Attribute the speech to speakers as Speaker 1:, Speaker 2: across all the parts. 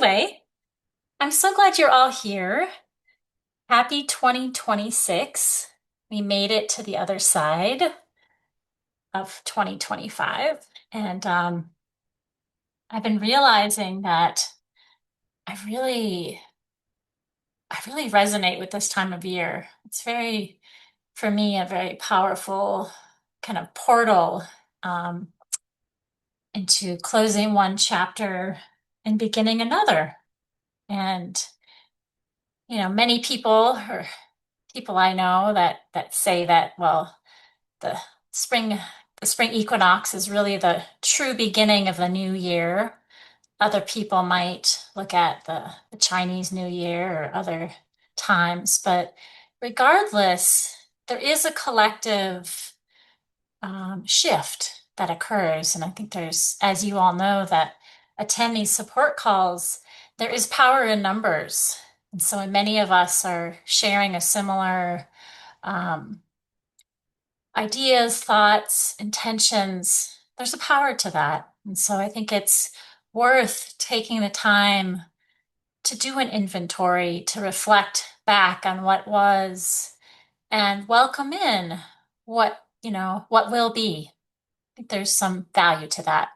Speaker 1: anyway, I'm so glad you're all here. Happy 2026. We made it to the other side of 2025. And I've been realizing that I really, I really resonate with this time of year. It's very, for me, a very powerful kind of portal um, into closing one chapter and beginning another. And, many people or people I know that say that, well, the spring the spring equinox is really the true beginning of the new year. Other people might look at the Chinese New Year or other times, but regardless, there is a collective shift that occurs. And I think there's, as you all know, that attend these support calls, there is power in numbers. And so many of us are sharing a similar um, ideas, thoughts, intentions. There's a power to that. And so I think it's worth taking the time to do an inventory, to reflect back on what was and welcome in what will be. I think there's some value to that.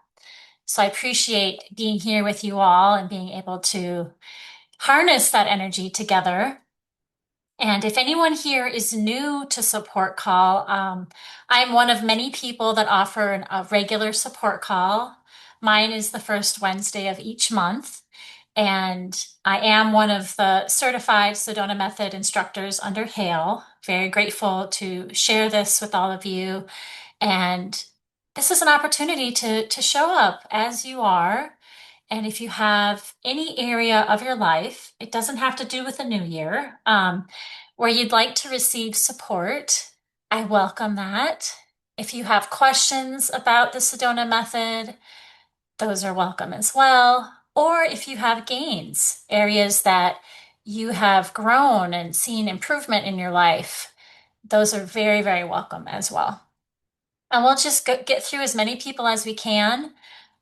Speaker 1: So I appreciate being here with you all and being able to harness that energy together. And if anyone here is new to support call, I'm one of many people that offer a regular support call. Mine is the first Wednesday of each month. And I am one of the certified Sedona Method instructors under HALE. Very grateful to share this with all of you. And this is an opportunity to show up as you are. And if you have any area of your life, it doesn't have to do with the new year, where you'd like to receive support, I welcome that. If you have questions about the Sedona method, those are welcome as well. Or if you have gains, areas that you have grown and seen improvement in your life, those are very, very welcome as well. And we'll just get through as many people as we can.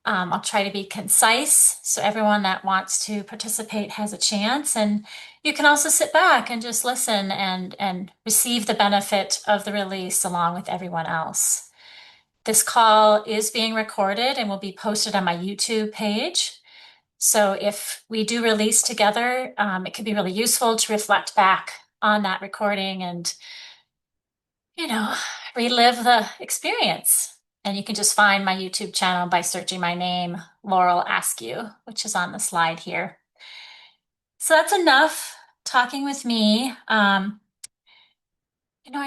Speaker 1: I'll try to be concise so everyone that wants to participate has a chance. And you can also sit back and just listen and receive the benefit of the release along with everyone else. This call is being recorded and will be posted on my YouTube page. So if we do release together, it could be really useful to reflect back on that recording and you know, relive the experience. And you can just find my YouTube channel by searching my name, Laurel Askew, which is on the slide here. So that's enough talking with me. I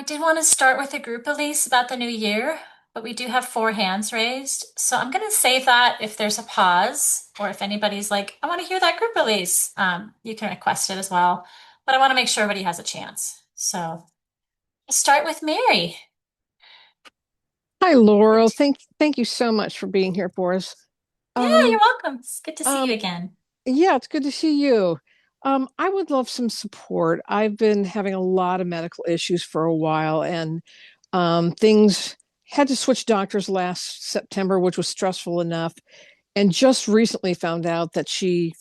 Speaker 1: did want to start with a group release about the new year, but we do have 4 hands raised. So I'm going to save that if there's a pause or if anybody's like, I want to hear that group release, you can request it as well. But I want to make sure everybody has a chance. So I'll start with Mary.
Speaker 2: Hi, Laurel. Thank you so much for being here for us.
Speaker 1: Yeah, you're
Speaker 2: Um,
Speaker 1: welcome. It's good to see you
Speaker 2: um,
Speaker 1: again.
Speaker 2: yeah, it's good to see you. I would love some support. I've been having a lot of medical issues for a while, and things had to switch doctors last September, which was stressful enough. And just recently found out that she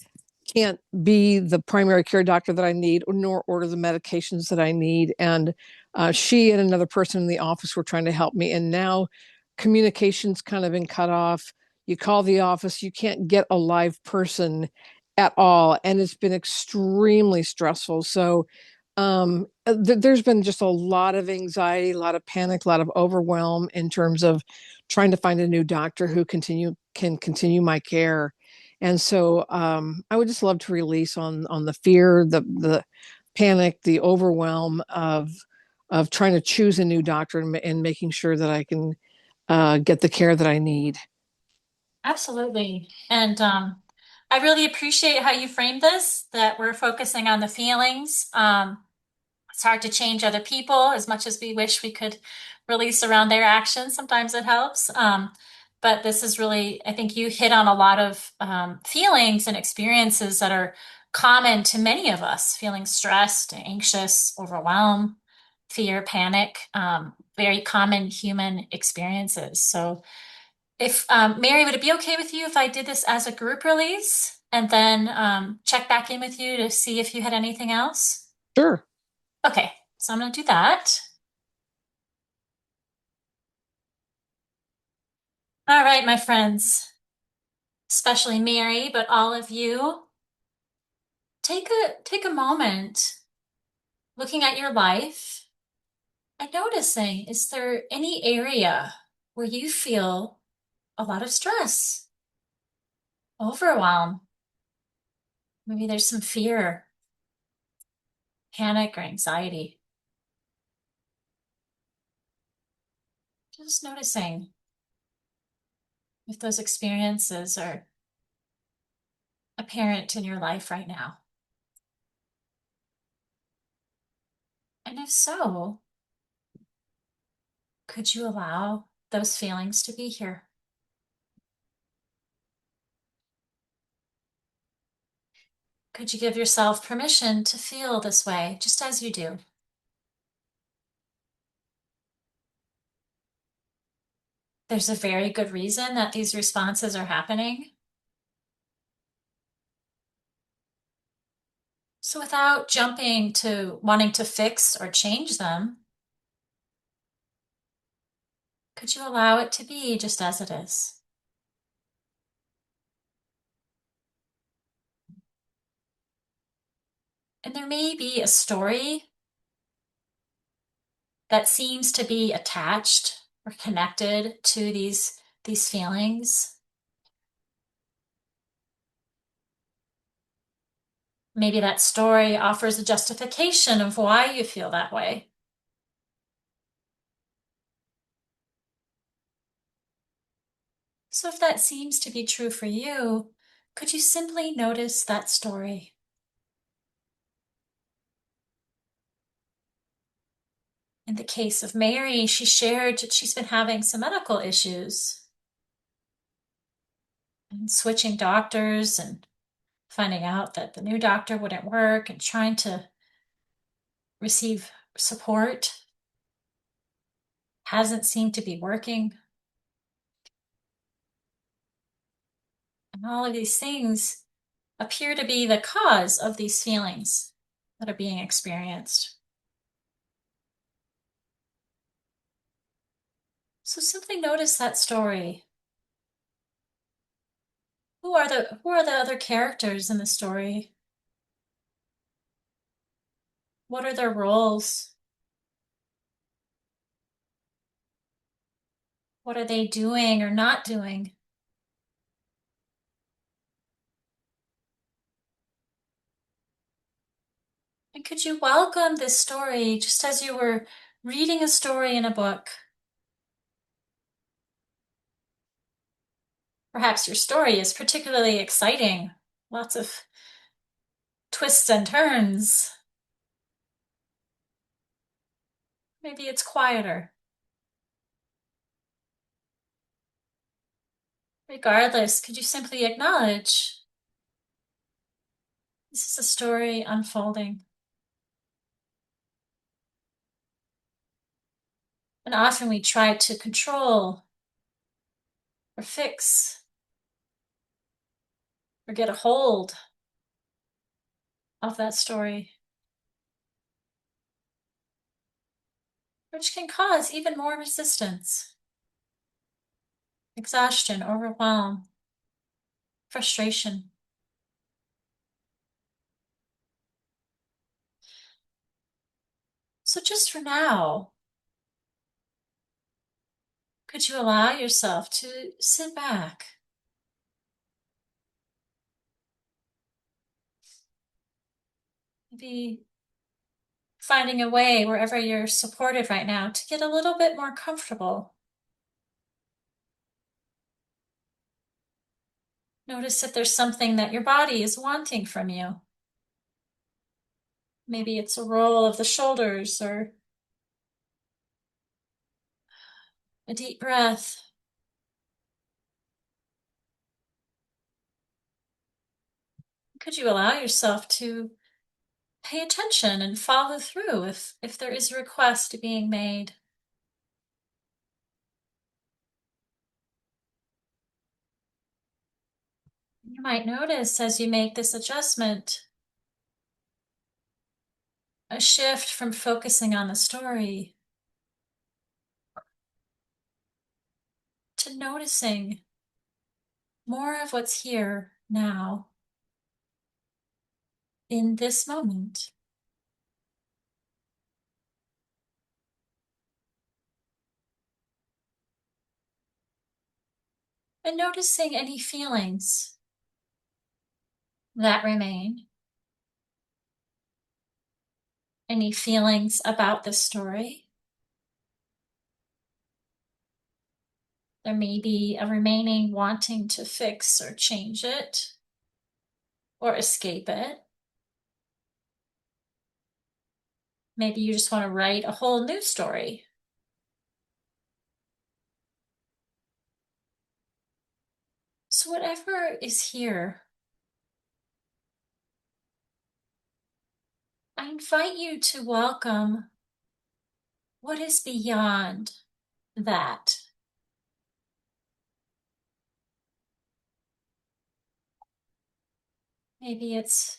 Speaker 2: can't be the primary care doctor that I need, nor order the medications that I need. And she and another person in the office were trying to help me. And now communication's kind of been cut off. You call the office, you can't get a live person at all. And it's been extremely stressful. So there's been just a lot of anxiety, a lot of panic, a lot of overwhelm in terms of trying to find a new doctor who can continue my care. And so I would just love to release on the fear, the panic, the overwhelm of trying to choose a new doctor and making sure that I can get the care that I need.
Speaker 1: Absolutely. And I really appreciate how you framed this, that we're focusing on the feelings. It's hard to change other people as much as we wish we could release around their actions. Sometimes it helps. But this is really, I think you hit on a lot of feelings and experiences that are common to many of us, feeling stressed, anxious, overwhelmed, fear, panic, very common human experiences. So if Mary, would it be okay with you if I did this as a group release? and then check back in with you to see if you had anything else?
Speaker 2: Sure.
Speaker 1: Okay, so I'm going to do that. All right, my friends, especially Mary, but all of you, take a moment looking at your life and noticing, is there any area where you feel a lot of stress, overwhelm? Maybe there's some fear, panic, or anxiety. Just noticing if those experiences are apparent in your life right now. And if so, could you allow those feelings to be here? Could you give yourself permission to feel this way, just as you do? There's a very good reason that these responses are happening. So without jumping to wanting to fix or change them, could you allow it to be just as it is? And there may be a story that seems to be attached or connected to these feelings. Maybe that story offers a justification of why you feel that way. So if that seems to be true for you, could you simply notice that story? In the case of Mary, she shared that she's been having some medical issues and switching doctors and finding out that the new doctor wouldn't work and trying to receive support hasn't seemed to be working. And all of these things appear to be the cause of these feelings that are being experienced. So simply notice that story. Who are the other characters in the story? What are their roles? What are they doing or not doing? And could you welcome this story just as you were reading a story in a book? Perhaps your story is particularly exciting, lots of twists and turns. Maybe it's quieter. Regardless, could you simply acknowledge this is a story unfolding? And often we try to control or fix or get a hold of that story, which can cause even more resistance, exhaustion, overwhelm, frustration. So just for now, could you allow yourself to sit back, maybe finding a way wherever you're supported right now to get a little bit more comfortable. Notice if there's something that your body is wanting from you. Maybe it's a roll of the shoulders or a deep breath. Could you allow yourself to pay attention and follow through if there is a request being made? might notice as you make this adjustment a shift from focusing on the story to noticing more of what's here now in this moment. And noticing any feelings that remain, any feelings about this story. There may be a remaining wanting to fix or change it or escape it. Maybe you just want to write a whole new story. So, whatever is here, I invite you to welcome what is beyond that. Maybe it's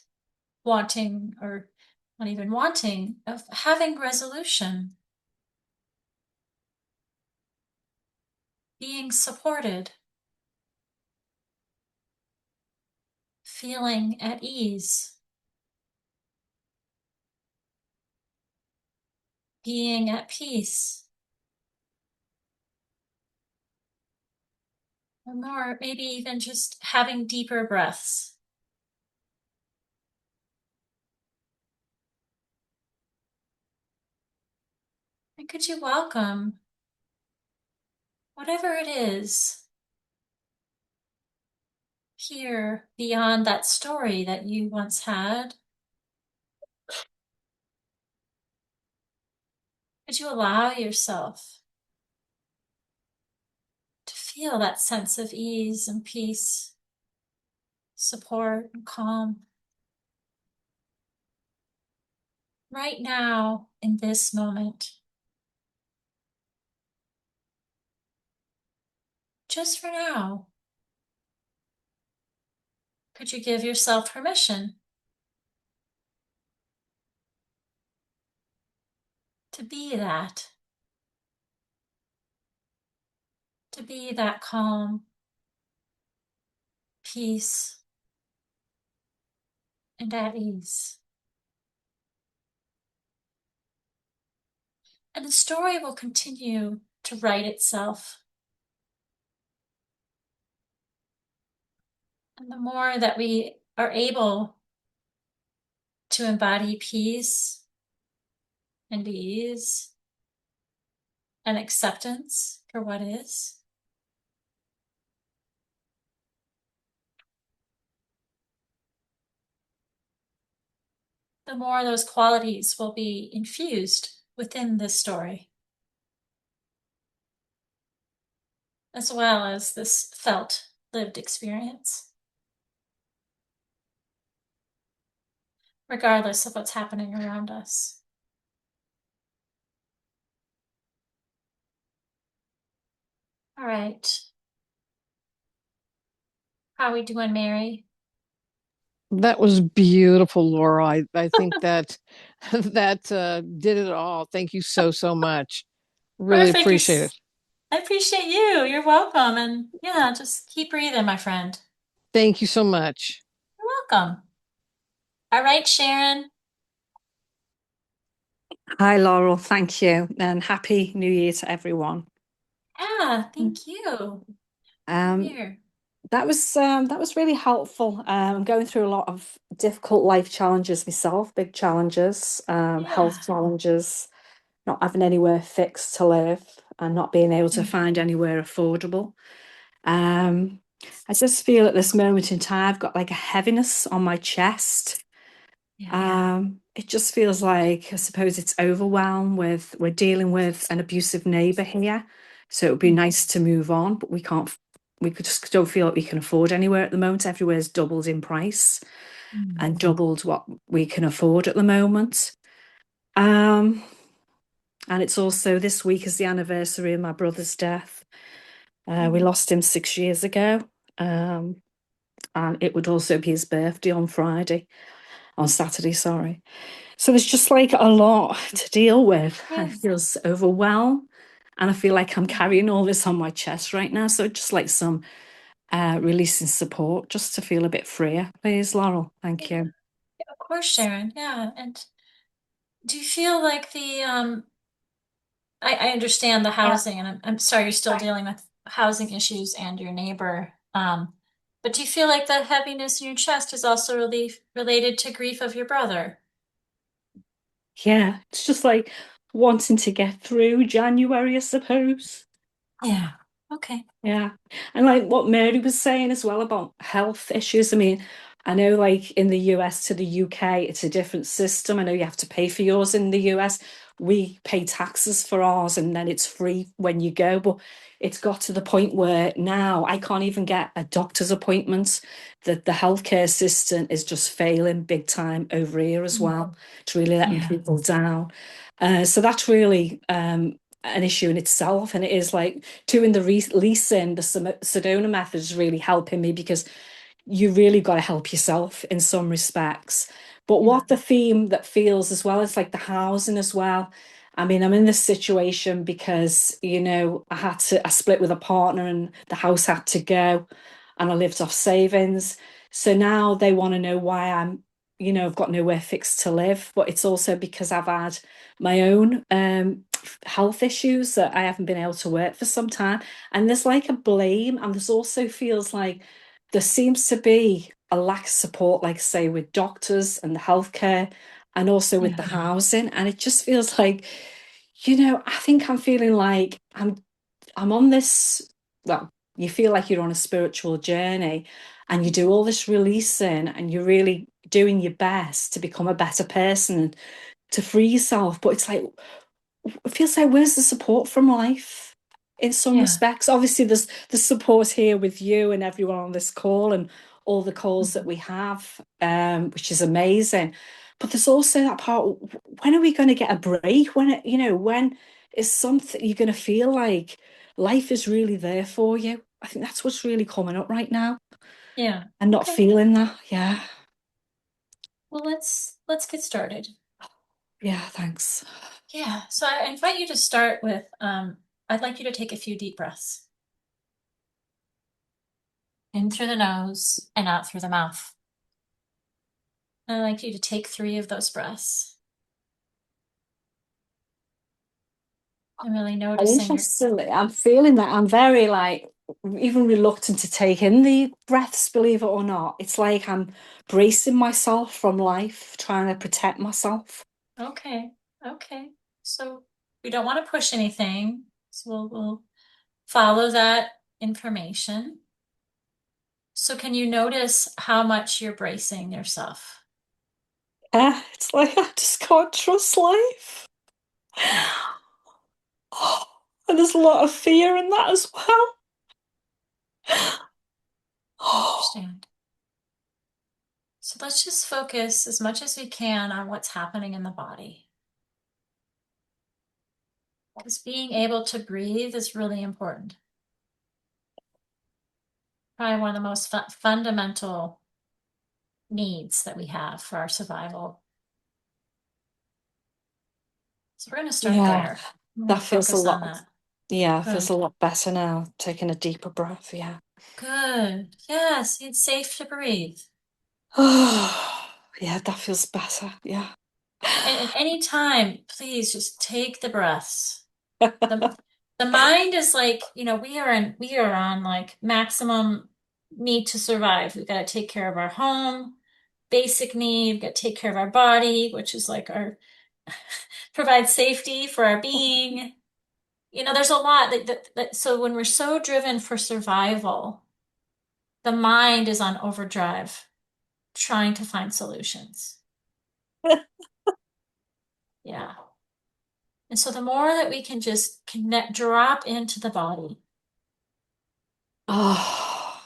Speaker 1: wanting, or not even wanting, of having resolution, being supported, feeling at ease, being at peace. Or more, maybe even just having deeper breaths. And could you welcome whatever it is here beyond that story that you once had? Could you allow yourself to feel that sense of ease and peace, support and calm right now in this moment? Just for now, could you give yourself permission to be that, to be that calm, peace, and at ease? And the story will continue to write itself. And the more that we are able to embody peace and ease and acceptance for what is, the more those qualities will be infused within this story, as well as this felt lived experience, regardless of what's happening around us. All right. How are we doing, Mary?
Speaker 2: That was beautiful, Laura. I think that that did it all. Thank you so, so much. Really
Speaker 1: Perfect.
Speaker 2: appreciate it.
Speaker 1: I appreciate you. You're welcome. And yeah, just keep breathing, my friend.
Speaker 2: Thank you so much.
Speaker 1: You're welcome. All right, Sharon.
Speaker 3: Hi, Laurel. Thank you. And Happy New Year to everyone.
Speaker 1: Yeah, thank you.
Speaker 3: Um,
Speaker 1: Here.
Speaker 3: that was really helpful. I'm going through a lot of difficult life challenges myself, big challenges,
Speaker 1: Yeah.
Speaker 3: health challenges, not having anywhere fixed to live and not being able to find anywhere affordable. Um, I just feel at this moment in time, I've got like a heaviness on my chest. It just feels like, I suppose it's overwhelmed with, we're dealing with an abusive neighbour here. So it would be nice to move on, but we can't, we could just don't feel like we can afford anywhere at the moment. Everywhere's doubled in price and doubled what we can afford at the moment. And it's also this week is the anniversary of my brother's death. We lost him 6 years ago. and it would also be his birthday on Saturday, sorry. So there's just like a lot to deal with. I
Speaker 1: Yeah.
Speaker 3: feel overwhelmed, and I feel like I'm carrying all this on my chest right now. So just like some releasing support, just to feel a bit freer, please, Laurel. Thank you.
Speaker 1: Of course, Sharon. Yeah. And do you feel like I understand the housing, and I'm sorry you're still dealing with housing issues and your neighbor. But do you feel like the heaviness in your chest is also related to grief of your brother?
Speaker 3: Yeah, it's just like wanting to get through January, I suppose.
Speaker 1: Yeah. Okay.
Speaker 3: Yeah. And like what Mary was saying as well about health issues. I mean, I know like in the US to the UK, it's a different system. I know you have to pay for yours in the US. We pay taxes for ours and then it's free when you go. But it's got to the point where now I can't even get a doctor's appointment. The healthcare system is just failing big time over here as well. It's really letting
Speaker 1: Yeah.
Speaker 3: people down. So that's really an issue in itself. And it is like doing the leasing, the Sedona method is really helping me because you really got to help yourself in some respects. But
Speaker 1: Yeah.
Speaker 3: what the theme that feels as well is like the housing as well. I mean, I'm in this situation because, I split with a partner and the house had to go and I lived off savings. So now they want to know why I've got nowhere fixed to live. But it's also because I've had my own health issues that I haven't been able to work for some time. And there's like a blame, and there's also feels like there seems to be a lack of support, like say with doctors and the healthcare, and also with the
Speaker 1: Yeah.
Speaker 3: housing. And it just feels like, I think I'm feeling like I'm on this, well, you feel like you're on a spiritual journey and you do all this releasing and you're really doing your best to become a better person and to free yourself. But it's like, it feels like where's the support from life in some
Speaker 1: Yeah.
Speaker 3: respects? Obviously, there's the support here with you and everyone on this call and all the calls that we have, which is amazing. But there's also that part, when are we going to get a break? When is something you're going to feel like life is really there for you? I think that's what's really coming up right now
Speaker 1: Yeah.
Speaker 3: and not
Speaker 1: Okay.
Speaker 3: feeling that. Yeah.
Speaker 1: Well, let's get started.
Speaker 3: Yeah, thanks.
Speaker 1: Yeah. So I invite you to start with I'd like you to take a few deep breaths. In through the nose and out through the mouth. And I'd like you to take 3 of those breaths. And really
Speaker 3: And
Speaker 1: noticing your
Speaker 3: interestingly, I'm feeling that I'm very like even reluctant to take in the breaths, believe it or not. It's like I'm bracing myself from life, trying to protect myself.
Speaker 1: Okay. Okay. So we don't want to push anything. So we'll follow that information. So can you notice how much you're bracing yourself?
Speaker 3: Yeah, it's like I just can't trust life.
Speaker 1: Yeah.
Speaker 3: Oh, and there's a lot of fear in that as well.
Speaker 1: I
Speaker 3: Oh,
Speaker 1: understand. So let's just focus as much as we can on what's happening in the body. Because being able to breathe is really important. Probably one of the most fundamental needs that we have for our survival. So we're going to start
Speaker 3: yeah,
Speaker 1: there. We're going
Speaker 3: that
Speaker 1: to
Speaker 3: feels a
Speaker 1: focus on
Speaker 3: lot.
Speaker 1: that.
Speaker 3: Yeah, feels
Speaker 1: Good.
Speaker 3: a lot better now. Taking a deeper breath. Yeah.
Speaker 1: Good. Yes, it's safe to breathe.
Speaker 3: Oh, yeah, that feels better. Yeah.
Speaker 1: And at any time, please just take the breaths. The mind is like, we are on like maximum need to survive. We've got to take care of our home, basic need, we've got to take care of our body, which is like our provide safety for our being. There's a lot so when we're so driven for survival, the mind is on overdrive, trying to find solutions. Yeah. And so the more that we can just drop into the body
Speaker 3: Oh,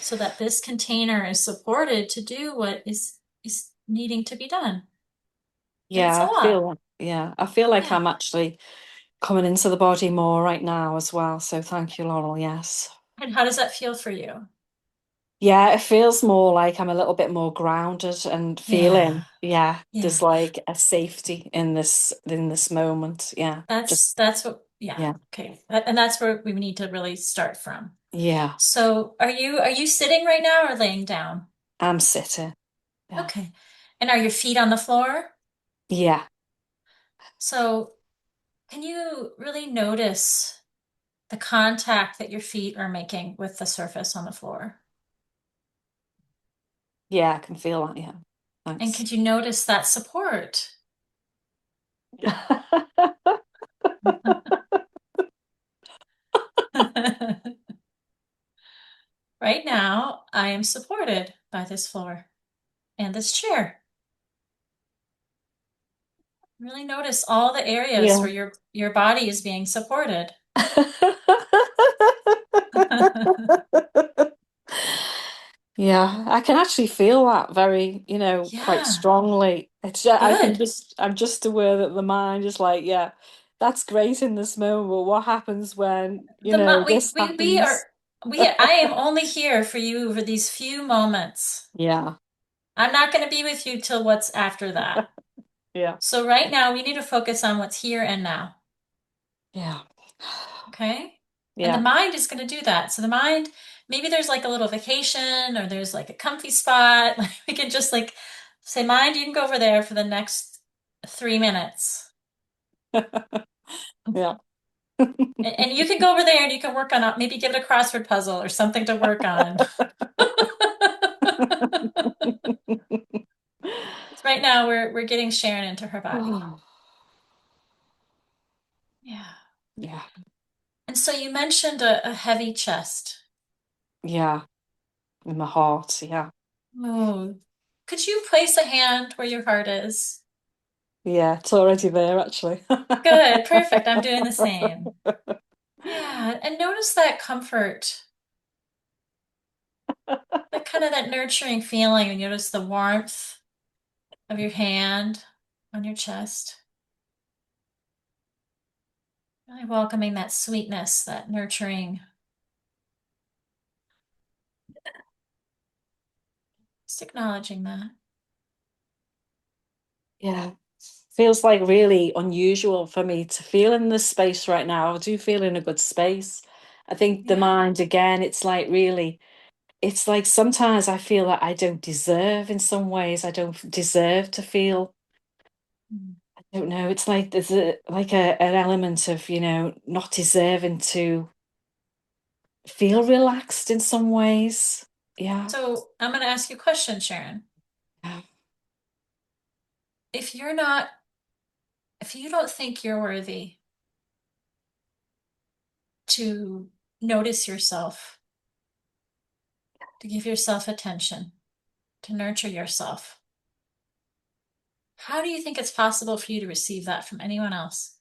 Speaker 1: so that this container is supported to do what is needing to be done. And it's a lot.
Speaker 3: I feel like
Speaker 1: Yeah.
Speaker 3: I'm actually coming into the body more right now as well. So thank you, Laurel. Yes.
Speaker 1: And how does that feel for you?
Speaker 3: Yeah, it feels more like I'm a little bit more grounded and
Speaker 1: Yeah.
Speaker 3: feeling, yeah, there's
Speaker 1: Yeah.
Speaker 3: like a safety in this moment. Yeah. Just
Speaker 1: That's what, yeah.
Speaker 3: yeah.
Speaker 1: Okay. And that's where we need to really start from.
Speaker 3: Yeah.
Speaker 1: So are you sitting right now or laying down?
Speaker 3: I'm sitting. Yeah.
Speaker 1: Okay. And are your feet on the floor?
Speaker 3: Yeah.
Speaker 1: So can you really notice the contact that your feet are making with the surface on the floor?
Speaker 3: Yeah, I can feel that, yeah.
Speaker 1: And
Speaker 3: Thanks.
Speaker 1: could you notice that support? Right now, I am supported by this floor and this chair. Really notice all the areas
Speaker 3: Yeah.
Speaker 1: where your body is being supported.
Speaker 3: Yeah, I can actually feel that very, quite
Speaker 1: Yeah,
Speaker 3: strongly.
Speaker 1: good.
Speaker 3: I'm just aware that the mind is like, yeah, that's great in this moment, but what happens when,
Speaker 1: The mo-
Speaker 3: this
Speaker 1: we
Speaker 3: happens?
Speaker 1: are we I am only here for you for these few moments.
Speaker 3: Yeah,
Speaker 1: I'm not going to be with you till what's after that.
Speaker 3: yeah,
Speaker 1: So right now we need to focus on what's here and now.
Speaker 3: yeah,
Speaker 1: Okay? And the
Speaker 3: yeah.
Speaker 1: mind is going to do that. So the mind, maybe there's like a little vacation or there's like a comfy spot. Like we can just like say, mind, you can go over there for the next 3 minutes.
Speaker 3: Yeah.
Speaker 1: And you can go over there and you can work on maybe give it a crossword puzzle or something to work on. Right now we're getting Sharon into her body. Yeah.
Speaker 3: Yeah,
Speaker 1: And so you mentioned a heavy chest.
Speaker 3: yeah, in my heart, yeah.
Speaker 1: Oh, could you place a hand where your heart is?
Speaker 3: Yeah, it's already there actually.
Speaker 1: Good, perfect. I'm doing the same. Yeah, and notice that comfort, that kind of that nurturing feeling, and notice the warmth of your hand on your chest. Really welcoming that sweetness, that nurturing, just acknowledging that.
Speaker 3: Yeah. Feels like really unusual for me to feel in this space right now. I do feel in a good space. I think the
Speaker 1: Yeah.
Speaker 3: mind, again, it's like really, it's like sometimes I feel that I don't deserve in some ways. I don't deserve to feel.
Speaker 1: Mm.
Speaker 3: I don't know. It's like there's an element of, not deserving to feel relaxed in some ways. Yeah.
Speaker 1: So I'm going to ask you a question, Sharon.
Speaker 3: Yeah.
Speaker 1: If you're not, if you don't think you're worthy to notice yourself, to give yourself attention, to nurture yourself, how do you think it's possible for you to receive that from anyone else?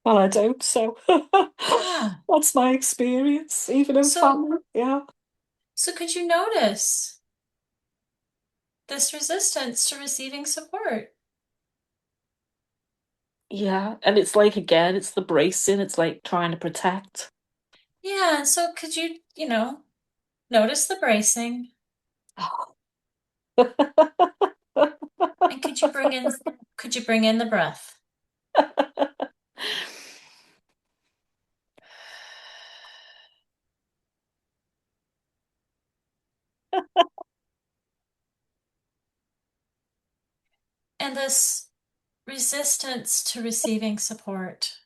Speaker 3: Well, I don't, so
Speaker 1: Yeah.
Speaker 3: that's my experience, even in
Speaker 1: So,
Speaker 3: family. Yeah.
Speaker 1: so could you notice this resistance to receiving support?
Speaker 3: Yeah, and it's like again, it's the bracing, it's like trying to protect.
Speaker 1: Yeah. And so could notice the bracing and could you bring in the breath? And this resistance to receiving support,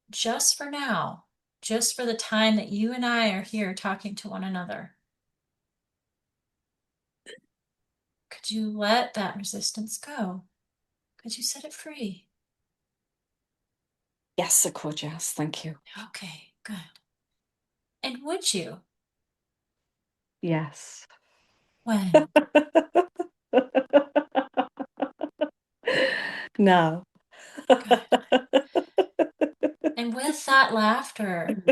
Speaker 1: just for now, just for the time that you and I are here talking to one another, could you let that resistance go? Could you set it free?
Speaker 3: Yes, I could, yes, thank you.
Speaker 1: Okay, good. And would you?
Speaker 3: Yes.
Speaker 1: When?
Speaker 3: No.
Speaker 1: Good. And with that laughter,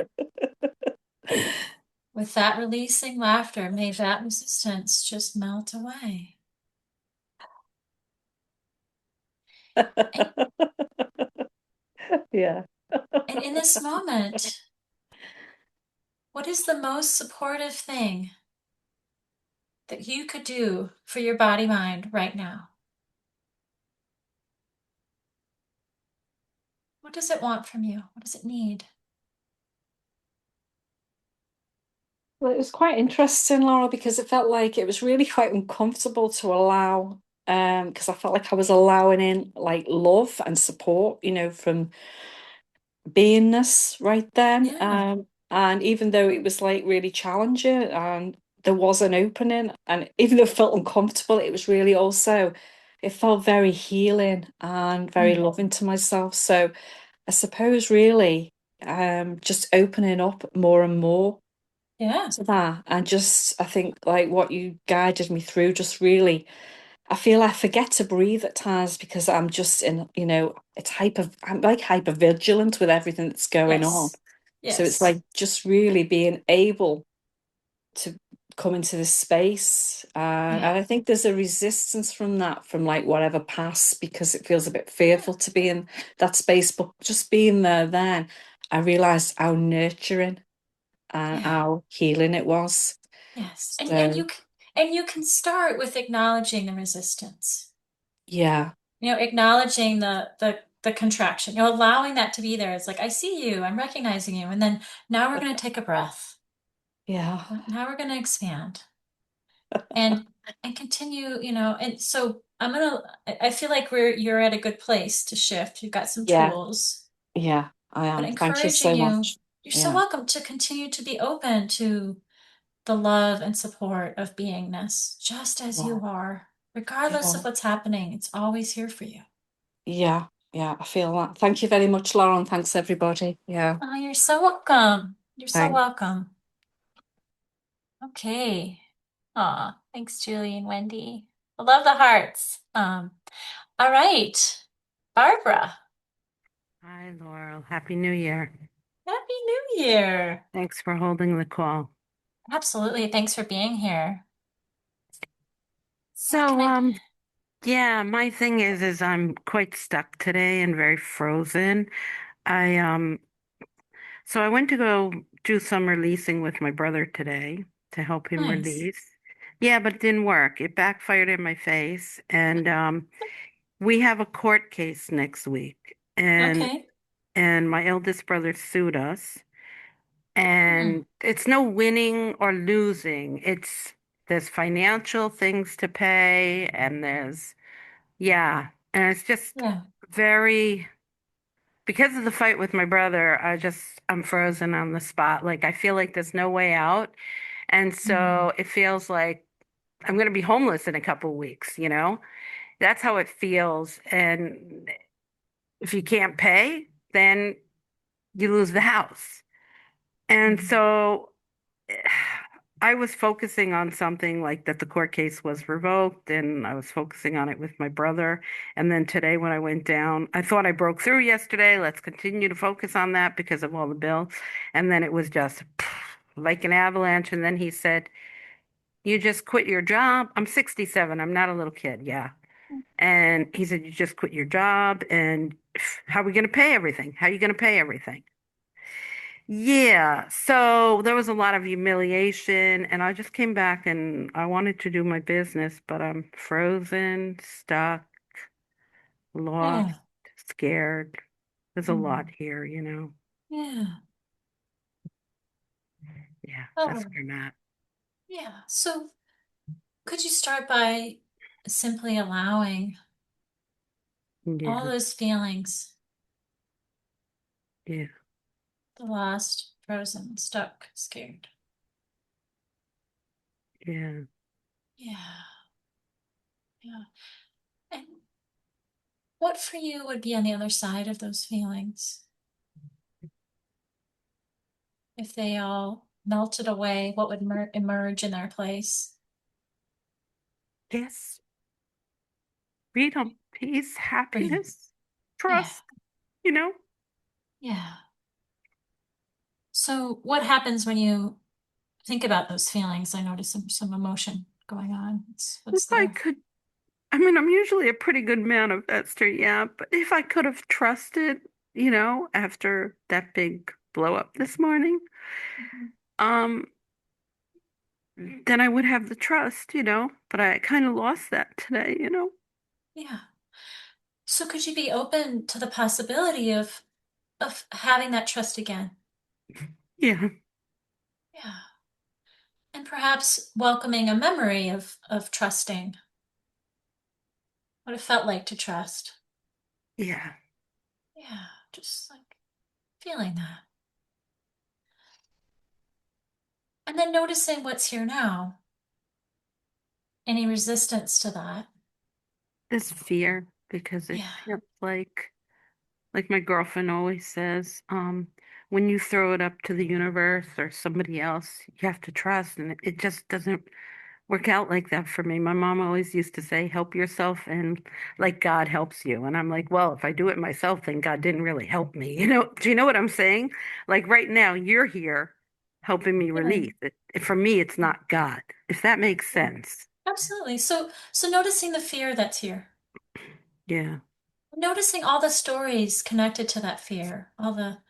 Speaker 1: with that releasing laughter, may that resistance just melt away. And
Speaker 3: Yeah.
Speaker 1: And in this moment, what is the most supportive thing that you could do for your body mind right now? What does it want from you? What does it need?
Speaker 3: Well, it was quite interesting, Laura, because it felt like it was really quite uncomfortable to allow, because I felt like I was allowing in like love and support, from beingness right then.
Speaker 1: Yeah,
Speaker 3: And even though it was like really challenging and there was an opening, and even though it felt uncomfortable, it was really also, it felt very healing and very
Speaker 1: mm,
Speaker 3: loving to myself. So I suppose really just opening up more and more
Speaker 1: yeah,
Speaker 3: to that, and just I think like what you guided me through just really, I feel I forget to breathe at times because I'm just in, it's I'm like hyper vigilant with everything that's going on.
Speaker 1: yes,
Speaker 3: So it's
Speaker 1: yes,
Speaker 3: like just really being able to come into this space.
Speaker 1: yeah,
Speaker 3: And I think there's a resistance from that, from like whatever past, because it feels a bit fearful to be in that space. But just being there then, I realized how nurturing and
Speaker 1: yeah,
Speaker 3: how healing it was.
Speaker 1: yes.
Speaker 3: So
Speaker 1: And you can start with acknowledging the resistance.
Speaker 3: yeah,
Speaker 1: Acknowledging the contraction. Allowing that to be there. It's like, I see you, I'm recognizing you. And then now we're going to take a breath.
Speaker 3: yeah,
Speaker 1: Now we're going to expand and continue, and so I feel like you're at a good place to shift. You've got some
Speaker 3: yeah,
Speaker 1: tools,
Speaker 3: yeah, I
Speaker 1: but
Speaker 3: am. Thank you
Speaker 1: encouraging
Speaker 3: so
Speaker 1: you,
Speaker 3: much.
Speaker 1: you're so
Speaker 3: Yeah,
Speaker 1: welcome to continue to be open to the love and support of beingness, just as
Speaker 3: yeah,
Speaker 1: you are, regardless
Speaker 3: yeah,
Speaker 1: of what's happening. It's always here for you.
Speaker 3: yeah, yeah. I feel that. Thank you very much, Lauren. Thanks, everybody. Yeah,
Speaker 1: Oh, you're so welcome. You're so
Speaker 3: thanks.
Speaker 1: welcome. Okay. Aw, thanks, Julie and Wendy. I love the hearts. All right. Barbara,
Speaker 4: Hi, Laurel. Happy New Year.
Speaker 1: Happy New Year.
Speaker 4: Thanks for holding the call.
Speaker 1: Absolutely. Thanks for being here. What can
Speaker 4: So,
Speaker 1: I?
Speaker 4: yeah, my thing is I'm quite stuck today and very frozen. I so I went to go do some releasing with my brother today to help him
Speaker 1: Nice.
Speaker 4: release. Yeah, but it didn't work. It backfired in my face, and we have a court case next week,
Speaker 1: Okay.
Speaker 4: and my eldest brother sued us.
Speaker 1: Hmm.
Speaker 4: And it's no winning or losing. There's financial things to pay, and yeah, and it's just
Speaker 1: Yeah.
Speaker 4: very, because of the fight with my brother, I'm frozen on the spot. Like, I feel like there's no way out. And
Speaker 1: Hmm.
Speaker 4: so it feels like I'm going to be homeless in a couple weeks, you know? That's how it feels. And if you can't pay, then you lose the house. And
Speaker 1: Hmm.
Speaker 4: so I was focusing on something like that the court case was revoked, and I was focusing on it with my brother. And then today, when I went down, I thought I broke through yesterday. Let's continue to focus on that because of all the bills. And then it was just like an avalanche. And then he said, "You just quit your job." I'm 67. I'm not a little kid. Yeah. And he said, "You just quit your job. And how are we going to pay everything? How are you going to pay everything?" Yeah, so there was a lot of humiliation, and I just came back and I wanted to do my business, but I'm frozen, stuck, lost,
Speaker 1: Yeah.
Speaker 4: scared. There's a lot
Speaker 1: Hmm.
Speaker 4: here.
Speaker 1: Yeah.
Speaker 4: Yeah, that's
Speaker 1: Oh,
Speaker 4: where I'm at.
Speaker 1: yeah. So could you start by simply allowing all
Speaker 4: Yeah,
Speaker 1: those feelings,
Speaker 4: yeah,
Speaker 1: the lost, frozen, stuck, scared?
Speaker 4: yeah.
Speaker 1: Yeah. Yeah. And what for you would be on the other side of those feelings? If they all melted away, what would emerge in their place?
Speaker 4: Yes, freedom, peace,
Speaker 1: Freedom.
Speaker 4: happiness,
Speaker 1: Yeah.
Speaker 4: trust.
Speaker 1: Yeah. So what happens when you think about those feelings? I notice some emotion going on.
Speaker 4: If
Speaker 1: What's
Speaker 4: I
Speaker 1: there?
Speaker 4: could, I mean, I'm usually a pretty good manifester, yeah, but if I could have trusted, after that big blow up this morning,
Speaker 1: Mhm.
Speaker 4: um, then I would have the trust, but I kind of lost that today.
Speaker 1: Yeah. So could you be open to the possibility of having that trust again?
Speaker 4: Yeah,
Speaker 1: Yeah. And perhaps welcoming a memory of trusting, what it felt like to trust.
Speaker 4: yeah,
Speaker 1: Yeah, just like feeling that. And then noticing what's here now. Any resistance to that.
Speaker 4: this fear because it
Speaker 1: Yeah.
Speaker 4: feels like my girlfriend always says, when you throw it up to the universe or somebody else, you have to trust, and it just doesn't work out like that for me. My mom always used to say, help yourself and like God helps you. And I'm like, well, if I do it myself, then God didn't really help me. Do you know what I'm saying? Like right now, you're here helping me
Speaker 1: Yeah.
Speaker 4: release it. For me, it's not God, if that makes
Speaker 1: Yeah.
Speaker 4: sense.
Speaker 1: Absolutely. So noticing the fear that's here.
Speaker 4: Yeah,
Speaker 1: Noticing all the stories connected to that fear, all the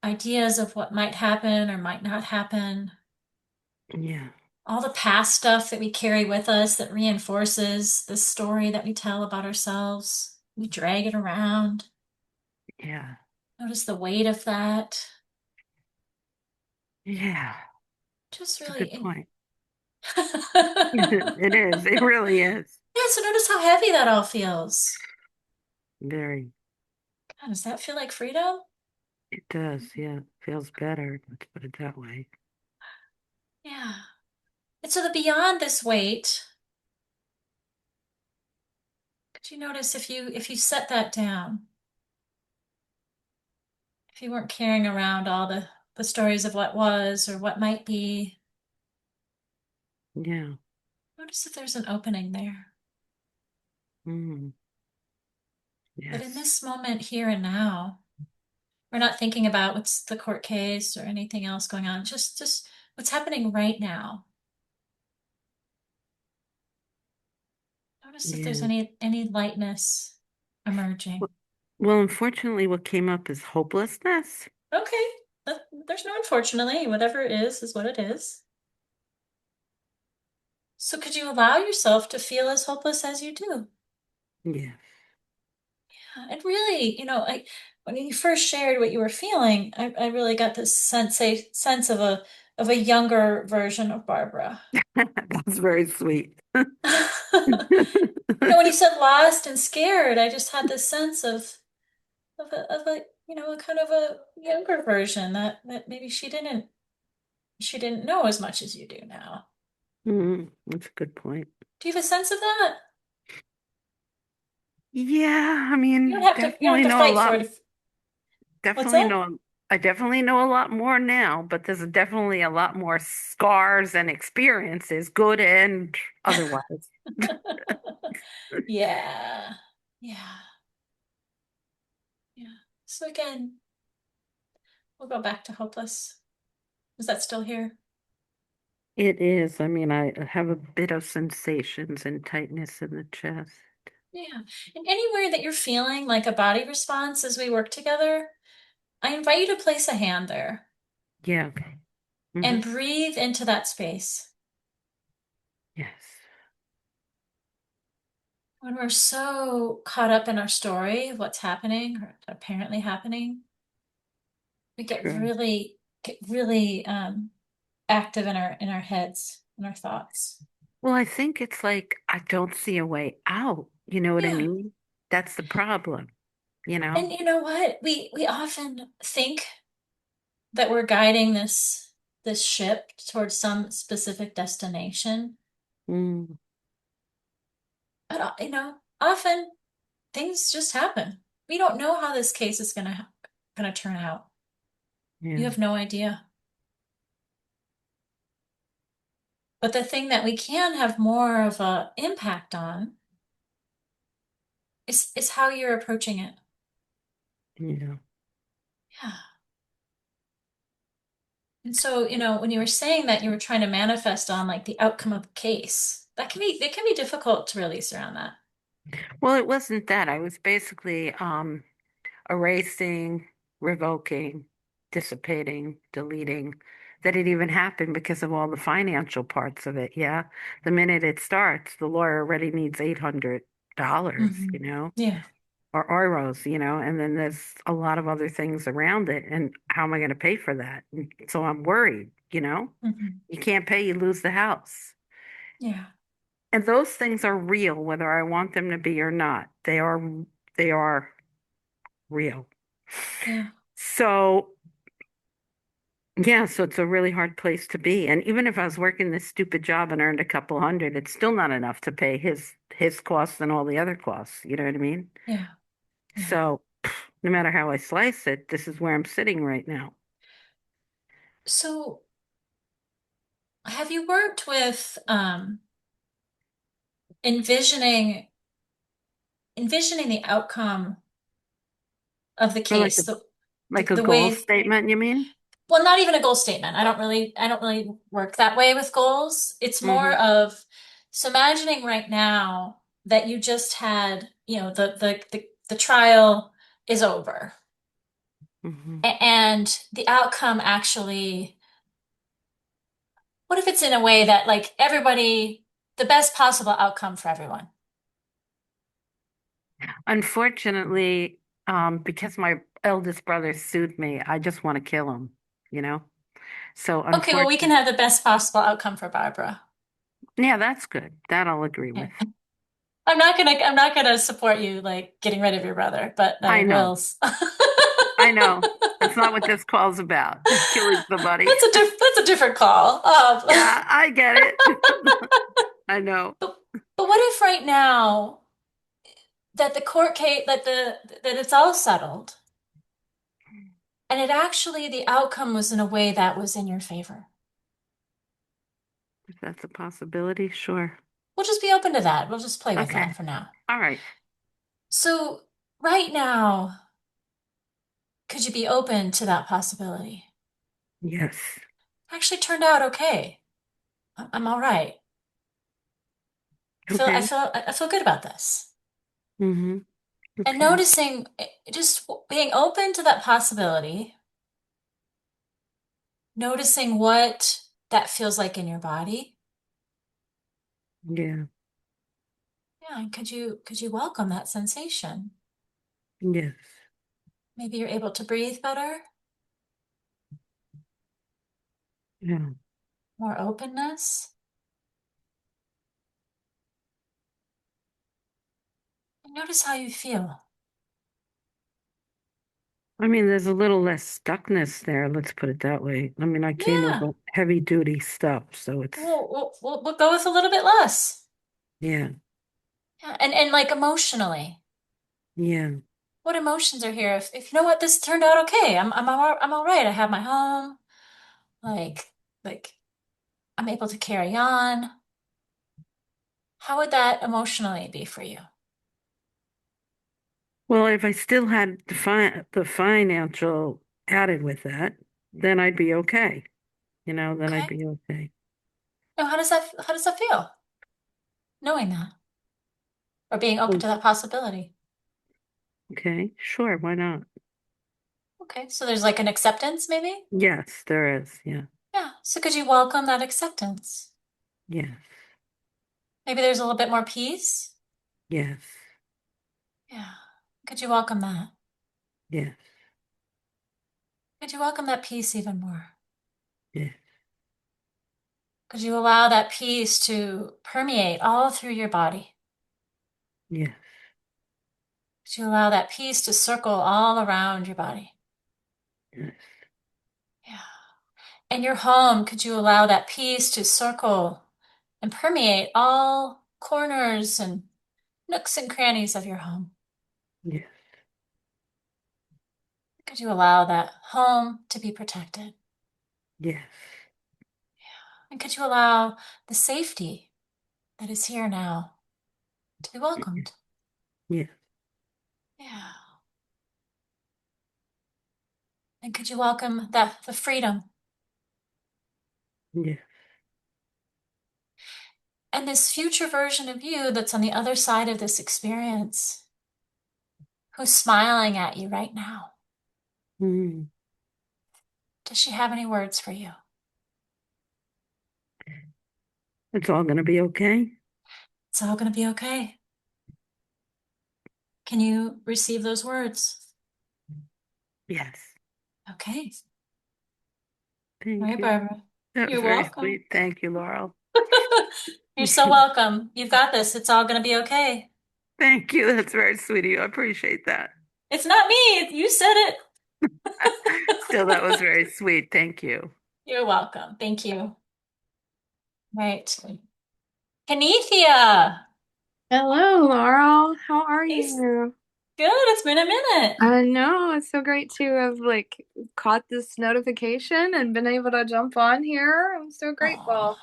Speaker 1: ideas of what might happen or might not happen,
Speaker 4: yeah,
Speaker 1: all the past stuff that we carry with us that reinforces the story that we tell about ourselves. We drag it around.
Speaker 4: yeah,
Speaker 1: Notice the weight of that.
Speaker 4: yeah.
Speaker 1: Just
Speaker 4: It's a
Speaker 1: really.
Speaker 4: good point.
Speaker 1: Yeah,
Speaker 4: It is. It really is.
Speaker 1: so notice how heavy that all feels.
Speaker 4: Very.
Speaker 1: God, does that feel like freedom?
Speaker 4: It does. Yeah. Feels better. Let's put it that way.
Speaker 1: Yeah. And so the beyond this weight, could you notice if you set that down, if you weren't carrying around all the stories of what was or what might be,
Speaker 4: Yeah.
Speaker 1: notice if there's an opening there.
Speaker 4: Mm,
Speaker 1: But in
Speaker 4: yes.
Speaker 1: this moment here and now, we're not thinking about what's the court case or anything else going on, just what's happening right now. Notice if there's
Speaker 4: Yeah.
Speaker 1: any lightness emerging.
Speaker 4: Well, well, unfortunately, what came up is hopelessness.
Speaker 1: Okay. There's no unfortunately. Whatever it is what it is. So could you allow yourself to feel as hopeless as you do?
Speaker 4: Yeah.
Speaker 1: And really, when you first shared what you were feeling, I really got this sense of a younger version of Barbara.
Speaker 4: That's very sweet.
Speaker 1: When you said lost and scared, I just had this sense of a a kind of a younger version that maybe she didn't know as much as you do now.
Speaker 4: That's a good point.
Speaker 1: Do you have a sense of that?
Speaker 4: Yeah, I
Speaker 1: You don't
Speaker 4: mean,
Speaker 1: have to you don't have to fight for it. What's
Speaker 4: definitely
Speaker 1: that?
Speaker 4: know, I definitely know a lot more now, but there's definitely a lot more scars and experiences, good and otherwise.
Speaker 1: Yeah. Yeah. Yeah. So again, we'll go back to hopeless. Is that still here?
Speaker 4: It is. I mean, I have a bit of sensations and tightness in the chest.
Speaker 1: Yeah. And anywhere that you're feeling like a body response as we work together, I invite you to place a hand there
Speaker 4: Yeah, okay. Hmm.
Speaker 1: and breathe into that space.
Speaker 4: Yes.
Speaker 1: When we're so caught up in our story of what's happening or apparently happening, we
Speaker 4: True.
Speaker 1: get really active in our heads, in our thoughts.
Speaker 4: Well, I think it's like I don't see a way out. You know what I
Speaker 1: Yeah.
Speaker 4: mean? That's the problem, you know?
Speaker 1: And you know what? We often think that we're guiding this ship towards some specific destination.
Speaker 4: Mm,
Speaker 1: But often things just happen. We don't know how this case is gonna turn out. You
Speaker 4: yeah.
Speaker 1: have no idea. But the thing that we can have more of a impact on is how you're approaching it.
Speaker 4: Yeah.
Speaker 1: Yeah. And so, when you were saying that you were trying to manifest on like the outcome of the case, it can be difficult to release around that.
Speaker 4: Well, it wasn't that. I was basically erasing revoking, dissipating, deleting, that it even happened because of all the financial parts of it. Yeah. The minute it starts, the lawyer already needs $800,
Speaker 1: Mhm.
Speaker 4: you know,
Speaker 1: Yeah.
Speaker 4: or euros, you know, and then there's a lot of other things around it. And how am I going to pay for that? And so I'm worried, you know,
Speaker 1: Mhm.
Speaker 4: you can't pay, you lose the house.
Speaker 1: Yeah.
Speaker 4: And those things are real, whether I want them to be or not. They are real.
Speaker 1: Yeah.
Speaker 4: So yeah, so it's a really hard place to be. And even if I was working this stupid job and earned a couple hundred, it's still not enough to pay his costs and all the other costs. You know what I mean?
Speaker 1: Yeah. Yeah.
Speaker 4: So no matter how I slice it, this is where I'm sitting right now.
Speaker 1: So have you worked with envisioning envisioning the outcome of the
Speaker 4: Or like
Speaker 1: case,
Speaker 4: a
Speaker 1: the,
Speaker 4: like a
Speaker 1: the
Speaker 4: goal
Speaker 1: way,
Speaker 4: statement, you mean?
Speaker 1: well, not even a goal statement. I don't really work that way with goals. It's more
Speaker 4: Mm-hmm.
Speaker 1: of, so imagining right now that you just had, the trial is over
Speaker 4: Mm-hmm.
Speaker 1: and the outcome actually, what if it's in a way that like everybody, the best possible outcome for everyone?
Speaker 4: Unfortunately, because my eldest brother sued me, I just want to kill him, you know? So
Speaker 1: Okay, well, we can
Speaker 4: unfortunately,
Speaker 1: have the best possible outcome for Barbara.
Speaker 4: yeah, that's good. That I'll agree with.
Speaker 1: Okay. I'm not gonna support you like getting rid of your brother, but I
Speaker 4: I know.
Speaker 1: will.
Speaker 4: I know. That's not what this call's about. Killing somebody.
Speaker 1: That's a different call.
Speaker 4: Yeah, I get it. I know.
Speaker 1: But what if right now that the court case that it's all settled and it actually the outcome was in a way that was in your favor?
Speaker 4: If that's a possibility, sure.
Speaker 1: We'll just be open to that. We'll just play with
Speaker 4: Okay.
Speaker 1: that for now.
Speaker 4: All right.
Speaker 1: So right now, could you be open to that possibility?
Speaker 4: Yes.
Speaker 1: Actually turned out okay. I'm all right. I feel I
Speaker 4: Okay.
Speaker 1: feel I feel good about this.
Speaker 4: Mm-hmm.
Speaker 1: And
Speaker 4: Okay.
Speaker 1: noticing just being open to that possibility, noticing what that feels like in your body.
Speaker 4: Yeah.
Speaker 1: Yeah, and could you welcome that sensation?
Speaker 4: Yes.
Speaker 1: Maybe you're able to breathe better,
Speaker 4: Yeah.
Speaker 1: more openness. And notice how you feel.
Speaker 4: I mean, there's a little less stuckness there. Let's put it that way. I mean, I came with
Speaker 1: Yeah,
Speaker 4: a heavy duty stuff, so it's,
Speaker 1: we'll go with a little bit less.
Speaker 4: yeah.
Speaker 1: Yeah, and like emotionally,
Speaker 4: Yeah.
Speaker 1: what emotions are here? If you know what, this turned out okay. I'm all right. I have my home. Like I'm able to carry on. How would that emotionally be for you?
Speaker 4: Well, if I still had the financial added with that, then I'd be okay. You know, then I'd
Speaker 1: Okay.
Speaker 4: be okay.
Speaker 1: Now, how does that feel? Knowing that or being open
Speaker 4: Well,
Speaker 1: to that possibility.
Speaker 4: okay. Sure. Why not?
Speaker 1: Okay. So there's like an acceptance, maybe?
Speaker 4: Yes, there is. Yeah.
Speaker 1: Yeah. So could you welcome that acceptance?
Speaker 4: Yes.
Speaker 1: Maybe there's a little bit more peace.
Speaker 4: Yes.
Speaker 1: Yeah. Could you welcome that?
Speaker 4: Yes.
Speaker 1: Could you welcome that peace even more?
Speaker 4: Yes.
Speaker 1: Could you allow that peace to permeate all through your body?
Speaker 4: Yes.
Speaker 1: Could you allow that peace to circle all around your body?
Speaker 4: Yes.
Speaker 1: Yeah. In your home, could you allow that peace to circle and permeate all corners and nooks and crannies of your home?
Speaker 4: Yes.
Speaker 1: Could you allow that home to be protected?
Speaker 4: Yes.
Speaker 1: And could you allow the safety that is here now to be welcomed?
Speaker 4: Yes.
Speaker 1: Yeah. And could you welcome that the freedom
Speaker 4: Yes.
Speaker 1: and this future version of you that's on the other side of this experience, who's smiling at you right now?
Speaker 4: Mm.
Speaker 1: Does she have any words for you?
Speaker 4: It's all going to be okay.
Speaker 1: It's all going to be okay. Can you receive those words?
Speaker 4: Yes.
Speaker 1: Okay. All
Speaker 4: Thank
Speaker 1: right,
Speaker 4: you.
Speaker 1: Barbara.
Speaker 4: That was
Speaker 1: You're
Speaker 4: very
Speaker 1: welcome.
Speaker 4: sweet. Thank you, Laurel.
Speaker 1: You're so welcome. You've got this. It's all going to be okay.
Speaker 4: Thank you. That's very sweet of you. I appreciate that.
Speaker 1: It's not me. You said it.
Speaker 4: Still, that was very sweet. Thank you.
Speaker 1: You're welcome. Thank you. Right. Kenethia.
Speaker 5: Hello, Laurel. How are
Speaker 1: Hey,
Speaker 5: you?
Speaker 1: good. It's been a minute.
Speaker 5: I know it's so great to have caught this notification and been able to jump on here. I'm so
Speaker 1: Oh,
Speaker 5: grateful.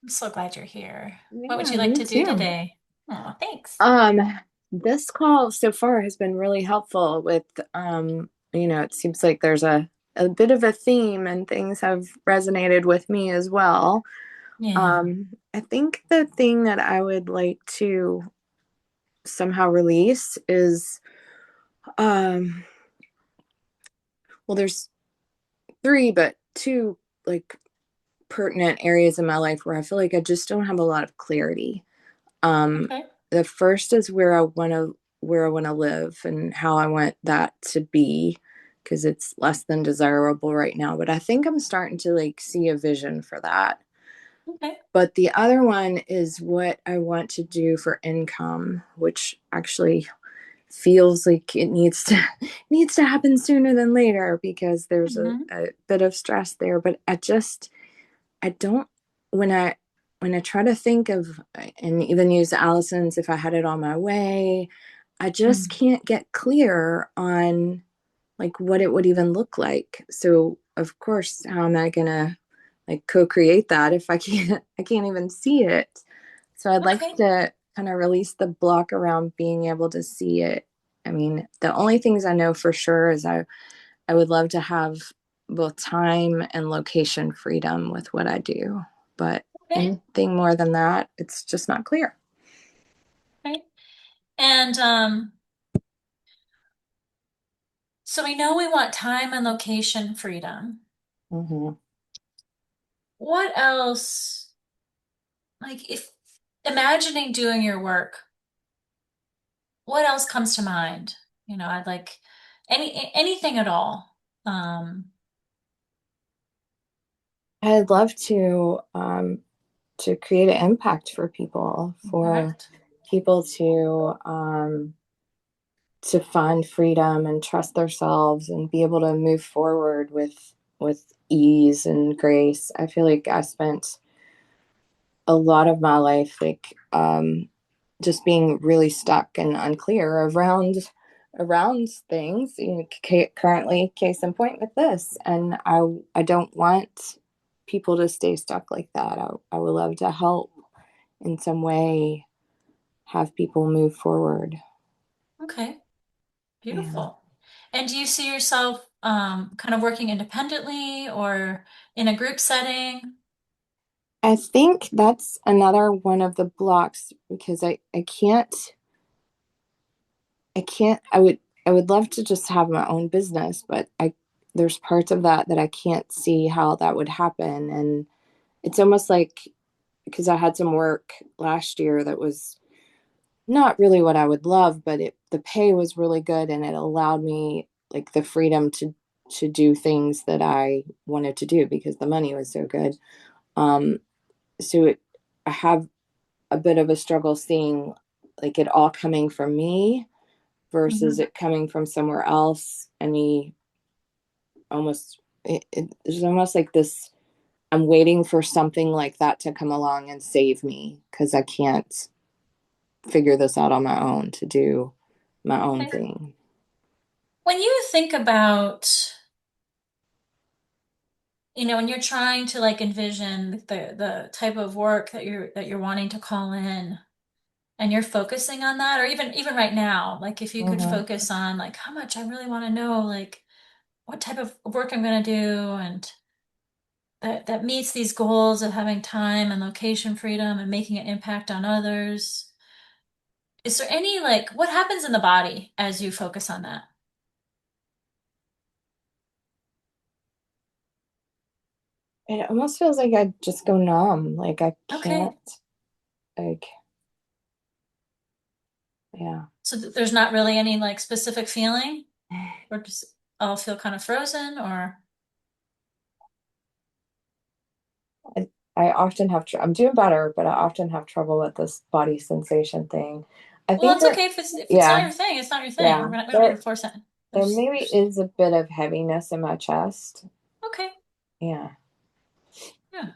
Speaker 1: I'm so glad you're here. What would
Speaker 5: Yeah,
Speaker 1: you like
Speaker 5: me
Speaker 1: to do
Speaker 5: too.
Speaker 1: today? Oh, thanks.
Speaker 5: Um, this call so far has been really helpful with it seems like there's a bit of a theme and things have resonated with me as well.
Speaker 1: Yeah.
Speaker 5: I think the thing that I would like to somehow release is um well there's three, but two like pertinent areas in my life where I feel like I just don't have a lot of clarity. Um,
Speaker 1: Okay.
Speaker 5: the first is where I want to live and how I want that to be because it's less than desirable right now. But I think I'm starting to see a vision for that.
Speaker 1: Okay.
Speaker 5: But the other one is what I want to do for income, which actually feels like it needs to happen sooner than later because there's
Speaker 1: Hmm.
Speaker 5: a bit of stress there. But I don't when I try to think of and even use Allison's if I had it on my way, I just
Speaker 1: Mm.
Speaker 5: can't get clear on what it would even look like. So of course, how am I gonna co-create that if I can't even see it? So I'd like
Speaker 1: Okay.
Speaker 5: to kind of release the block around being able to see it. I mean, the only things I know for sure is I would love to have both time and location freedom with what I do. But
Speaker 1: Okay.
Speaker 5: anything more than that, it's just not clear.
Speaker 1: Okay. And so we know we want time and location freedom.
Speaker 5: Mm-hmm.
Speaker 1: What else? Like if imagining doing your work, what else comes to mind? I'd like anything at all.
Speaker 5: I'd love to create an impact for people, for
Speaker 1: Correct.
Speaker 5: people to find freedom and trust themselves and be able to move forward with ease and grace. I feel like I spent a lot of my life just being really stuck and unclear around things. Currently, case in point with this, and I don't want people to stay stuck like that. I would love to help in some way, have people move forward.
Speaker 1: Okay.
Speaker 5: Yeah.
Speaker 1: Beautiful. And do you see yourself kind of working independently or in a group setting?
Speaker 5: I think that's another one of the blocks because I would love to just have my own business, but I there's parts of that I can't see how that would happen. And it's almost like because I had some work last year that was not really what I would love, but the pay was really good and it allowed me the freedom to do things that I wanted to do because the money was so good. Um, I have a bit of a struggle seeing it all coming from me versus
Speaker 1: Mhm.
Speaker 5: it coming from somewhere else and me there's almost like this. I'm waiting for something like that to come along and save me because I can't figure this out on my own to do my own
Speaker 1: Okay.
Speaker 5: thing.
Speaker 1: When you think about, when you're trying to like envision the type of work that you're wanting to call in and you're focusing on that, or even right now, like if you could
Speaker 5: Mm-hmm.
Speaker 1: focus on like how much I really want to know, like what type of work I'm going to do and that meets these goals of having time and location freedom and making an impact on others. Is there any like what happens in the body as you focus on that?
Speaker 5: it almost feels like I just go numb. Like I
Speaker 1: Okay.
Speaker 5: can't, like, yeah.
Speaker 1: So there's not really any like specific feeling, or does it all feel kind of frozen, or?
Speaker 5: I often have, I'm doing better, but I often have trouble with this body sensation thing. I
Speaker 1: Well,
Speaker 5: think
Speaker 1: it's
Speaker 5: there,
Speaker 1: okay if it's not
Speaker 5: yeah,
Speaker 1: your thing, it's not your thing.
Speaker 5: yeah,
Speaker 1: We don't need to force it.
Speaker 5: there maybe is a bit of heaviness in my chest.
Speaker 1: Okay.
Speaker 5: Yeah.
Speaker 1: Yeah.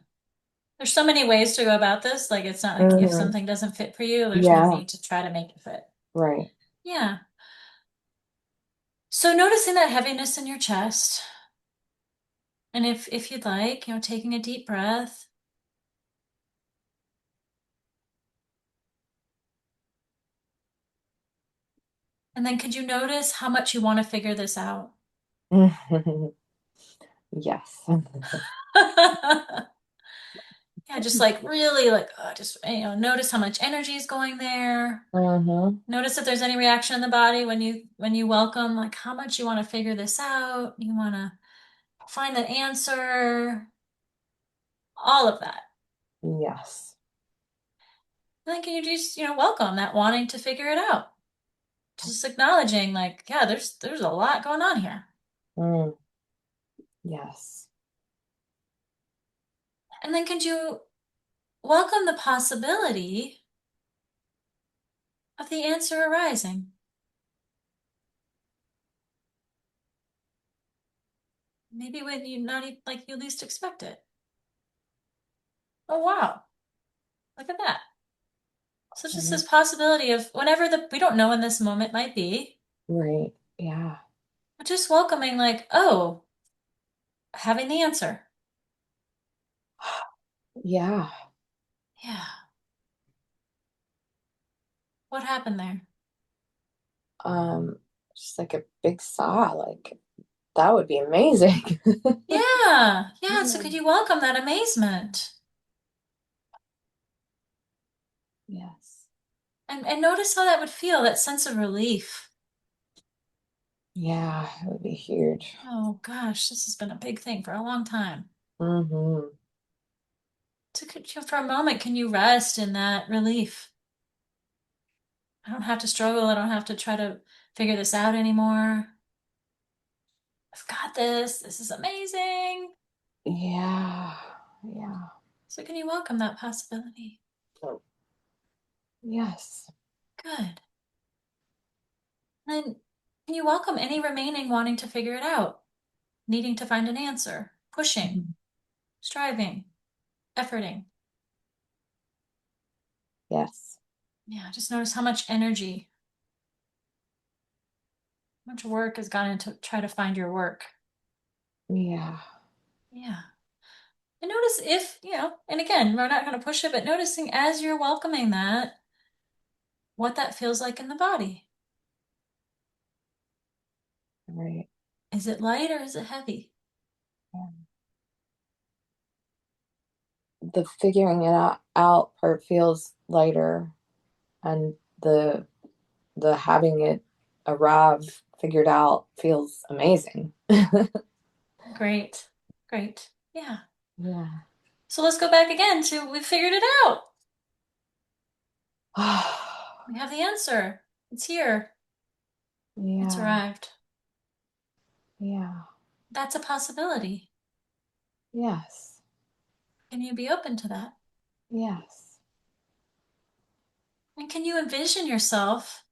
Speaker 1: There's so many ways to go about this. Like it's not like if
Speaker 5: Hmm.
Speaker 1: something doesn't fit for you, there's no
Speaker 5: Yeah,
Speaker 1: need to try to make it fit.
Speaker 5: right.
Speaker 1: Yeah. So noticing that heaviness in your chest, and if you'd like, taking a deep breath. And then could you notice how much you want to figure this out?
Speaker 5: Yes.
Speaker 1: Yeah, just like really like just notice how much energy is going there.
Speaker 5: Hmm.
Speaker 1: Notice if there's any reaction in the body when you welcome, like how much you want to figure this out. You want to find the answer, all of that.
Speaker 5: Yes.
Speaker 1: And then can you just, welcome that wanting to figure it out? Just acknowledging like, yeah, there's a lot going on here.
Speaker 5: Mm, yes.
Speaker 1: And then could you welcome the possibility of the answer arising? Maybe when you not even, like you least expect it. Oh wow, look at that. So just
Speaker 5: Mhm.
Speaker 1: this possibility of whenever we don't know when this moment might be,
Speaker 5: Right. Yeah.
Speaker 1: but just welcoming like, oh, having the answer.
Speaker 5: Yeah.
Speaker 1: Yeah. What happened there?
Speaker 5: Um, just like a big sigh, like that would be amazing.
Speaker 1: Yeah. Yeah. So
Speaker 5: Yeah.
Speaker 1: could you welcome that amazement?
Speaker 5: Yes.
Speaker 1: And notice how that would feel, that sense of relief.
Speaker 5: Yeah, it would be huge.
Speaker 1: Oh gosh, this has been a big thing for a long time.
Speaker 5: Hmm.
Speaker 1: So for a moment, can you rest in that relief? I don't have to struggle. I don't have to try to figure this out anymore. I've got this. This is amazing.
Speaker 5: Yeah. Yeah.
Speaker 1: So can you welcome that possibility?
Speaker 5: Oh, yes.
Speaker 1: Good. And can you welcome any remaining wanting to figure it out, needing to find an answer, pushing,
Speaker 5: Mhm.
Speaker 1: striving, efforting?
Speaker 5: Yes.
Speaker 1: Yeah, just notice how much energy, how much work has gone into try to find your work.
Speaker 5: Yeah.
Speaker 1: Yeah. And notice if, and again, we're not going to push it, but noticing as you're welcoming that, what that feels like in the body.
Speaker 5: Right.
Speaker 1: Is it light or is it heavy?
Speaker 5: Yeah. The figuring it out part feels lighter, and the having it arrive figured out feels amazing.
Speaker 1: Great. Great. Yeah.
Speaker 5: Yeah.
Speaker 1: So let's go back again to we figured it out. We have the answer. It's here. It's
Speaker 5: Yeah.
Speaker 1: arrived.
Speaker 5: Yeah.
Speaker 1: That's a possibility.
Speaker 5: Yes.
Speaker 1: Can you be open to that?
Speaker 5: Yes.
Speaker 1: And can you envision yourself?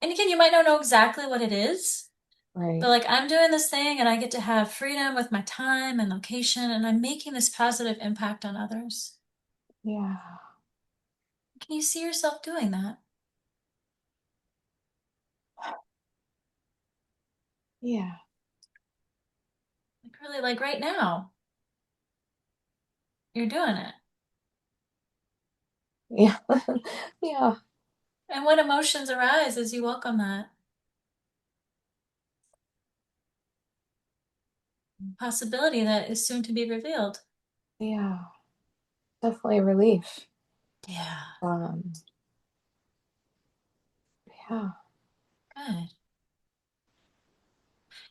Speaker 1: And again, you might not know exactly what it is, but
Speaker 5: Right.
Speaker 1: like I'm doing this thing and I get to have freedom with my time and location, and I'm making this positive impact on others.
Speaker 5: Yeah.
Speaker 1: Can you see yourself doing that?
Speaker 5: Yeah.
Speaker 1: Like really, like right now, you're doing it.
Speaker 5: Yeah. Yeah.
Speaker 1: And what emotions arise as you welcome that possibility that is soon to be revealed?
Speaker 5: Yeah. Definitely a relief.
Speaker 1: Yeah,
Speaker 5: Um, yeah.
Speaker 1: good.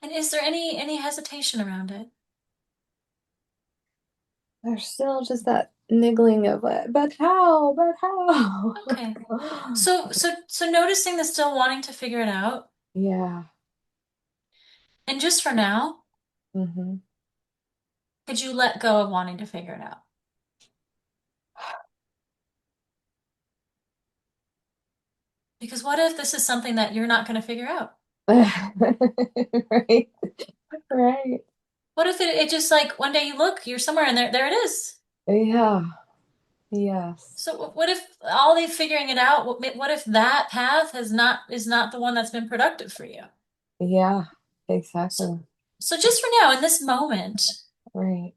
Speaker 1: And is there any hesitation around it?
Speaker 5: there's still just that niggling of it. But how? But how?
Speaker 1: Okay. So noticing the still wanting to figure it out,
Speaker 5: Yeah.
Speaker 1: and just for now,
Speaker 5: Mm-hmm.
Speaker 1: could you let go of wanting to figure it out? Because what if this is something that you're not going to figure out?
Speaker 5: Right. Right.
Speaker 1: What if it just like one day you look, you're somewhere and there it is.
Speaker 5: Yeah. Yes.
Speaker 1: So what if all the figuring it out, what if that path is not the one that's been productive for you?
Speaker 5: Yeah.
Speaker 1: So
Speaker 5: Exactly.
Speaker 1: so just for now, in this moment,
Speaker 5: Right.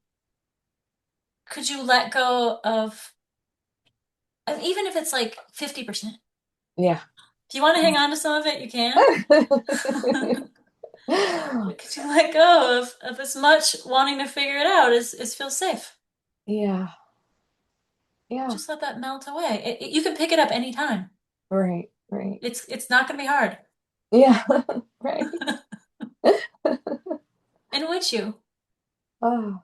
Speaker 1: could you let go of, even if it's like 50%?
Speaker 5: Yeah.
Speaker 1: If you want to hang on to some of it, you can. Could you let go of as much wanting to figure it out as feels safe?
Speaker 5: Yeah. Yeah.
Speaker 1: Just let that melt away. You can pick it up anytime.
Speaker 5: Right. Right.
Speaker 1: It's not going to be hard.
Speaker 5: Yeah. Right.
Speaker 1: And
Speaker 5: Oh,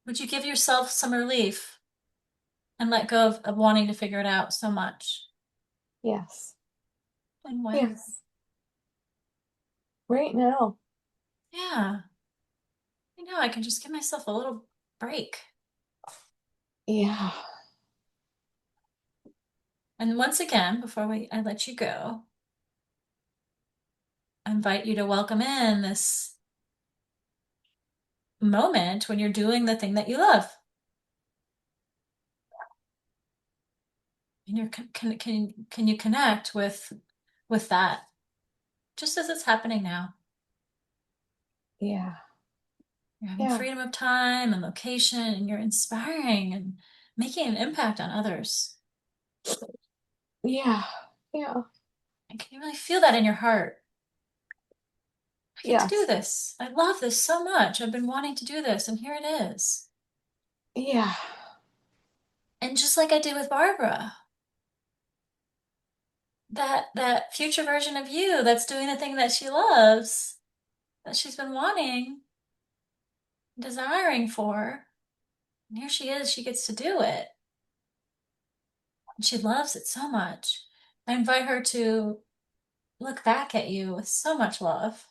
Speaker 1: would you give yourself some relief and let go of wanting to figure it out so much?
Speaker 5: yes.
Speaker 1: And when?
Speaker 5: Yes. Right now.
Speaker 1: Yeah. I know I can just give myself a little break.
Speaker 5: Yeah.
Speaker 1: And once again, before I let you go, I invite you to welcome in this moment when you're doing the thing that you love. And can you connect with that just as it's happening now?
Speaker 5: Yeah.
Speaker 1: You're having
Speaker 5: Yeah.
Speaker 1: freedom of time and location, and you're inspiring and making an impact on others.
Speaker 5: Yeah. Yeah.
Speaker 1: And can you really feel that in your heart? I get to do
Speaker 5: Yes.
Speaker 1: this. I love this so much. I've been wanting to do this, and here it is.
Speaker 5: Yeah.
Speaker 1: And just like I did with Barbara, that future version of you that's doing the thing that she loves, that she's been wanting, desiring for, and here she is, she gets to do it. And she loves it so much. I invite her to look back at you with so much love.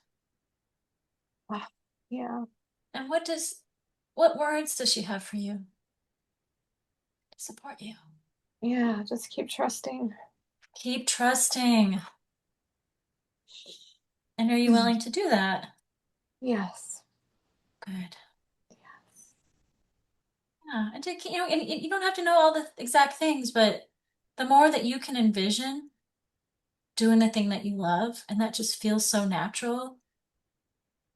Speaker 5: Ah, yeah.
Speaker 1: And what words does she have for you to support you?
Speaker 5: Yeah. Just keep trusting.
Speaker 1: Keep trusting. And are you willing to do that?
Speaker 5: Yes.
Speaker 1: Good. Yeah. And and you don't have to know all the exact things, but the more that you can envision doing the thing that you love and that just feels so natural,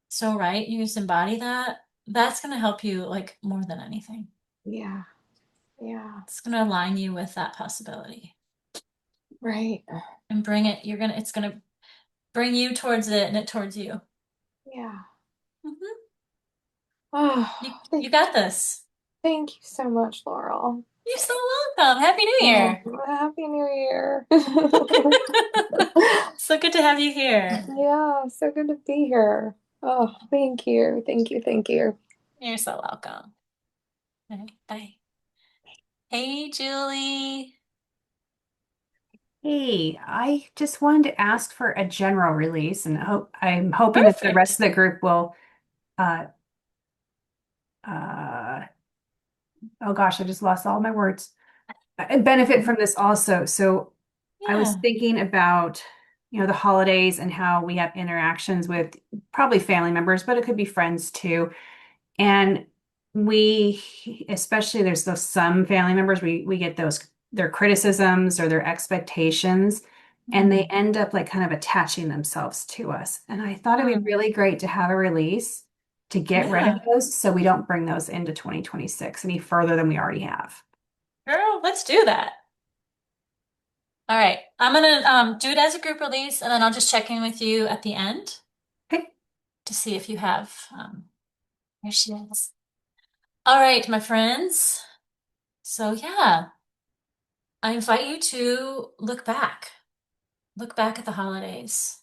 Speaker 1: so right, you just embody that, that's going to help you like more than anything.
Speaker 5: Yeah. Yeah.
Speaker 1: It's going to align you with that possibility
Speaker 5: Right.
Speaker 1: and it's going to bring you towards it and it towards you.
Speaker 5: Yeah.
Speaker 1: Mhm.
Speaker 5: Oh,
Speaker 1: You got this.
Speaker 5: thank you so much, Laurel.
Speaker 1: You're so welcome. Happy New
Speaker 5: Oh,
Speaker 1: Year.
Speaker 5: Happy New Year.
Speaker 1: So good to have you here.
Speaker 5: Yeah, so good to be here. Oh, thank you. Thank you. Thank you.
Speaker 1: You're so welcome. All right, bye. Hey, Julie.
Speaker 6: Hey, I just wanted to ask for a general release and I'm hoping that the
Speaker 1: Perfect.
Speaker 6: rest of the group will uh uh oh gosh, I just lost all my words. Benefit from this also. So I was
Speaker 1: Yeah.
Speaker 6: thinking about, the holidays and how we have interactions with probably family members, but it could be friends too. And we, especially there's those some family members, we get those their criticisms or their expectations, and they end up like kind of attaching themselves to us. And I thought it'd be really great to have a release to get rid of
Speaker 1: Yeah.
Speaker 6: those so we don't bring those into 2026 any further than we already have.
Speaker 1: Girl, let's do that. All right. I'm gonna do it as a group release, and then I'll just check in with you at the end
Speaker 6: Okay.
Speaker 1: to see if you have there she is. All right, my friends. So yeah, I invite you to look back. Look back at the holidays.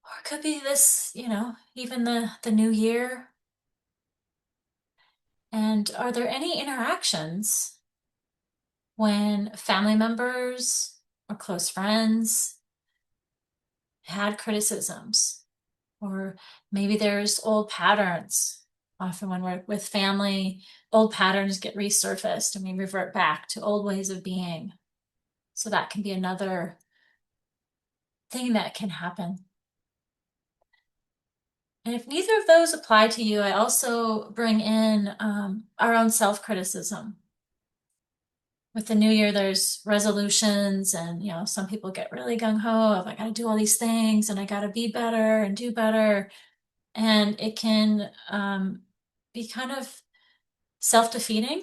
Speaker 1: Or it could be this, even the new year. And are there any interactions when family members or close friends had criticisms? Or maybe there's old patterns. Often when we're with family, old patterns get resurfaced and we revert back to old ways of being. So that can be another thing that can happen. And if neither of those apply to you, I also bring in our own self-criticism. With the new year, there's resolutions, and some people get really gung-ho of I gotta do all these things and I gotta be better and do better. And it can be kind of self-defeating,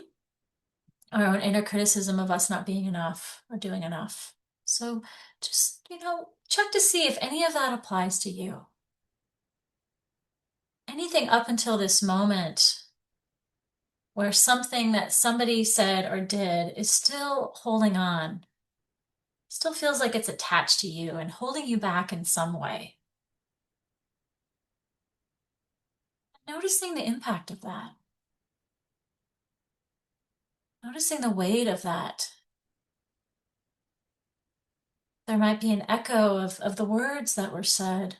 Speaker 1: our own inner criticism of us not being enough or doing enough. So just, check to see if any of that applies to you. Anything up until this moment where something that somebody said or did is still holding on, still feels like it's attached to you and holding you back in some way. Noticing the impact of that. Noticing the weight of that. There might be an echo of the words that were said.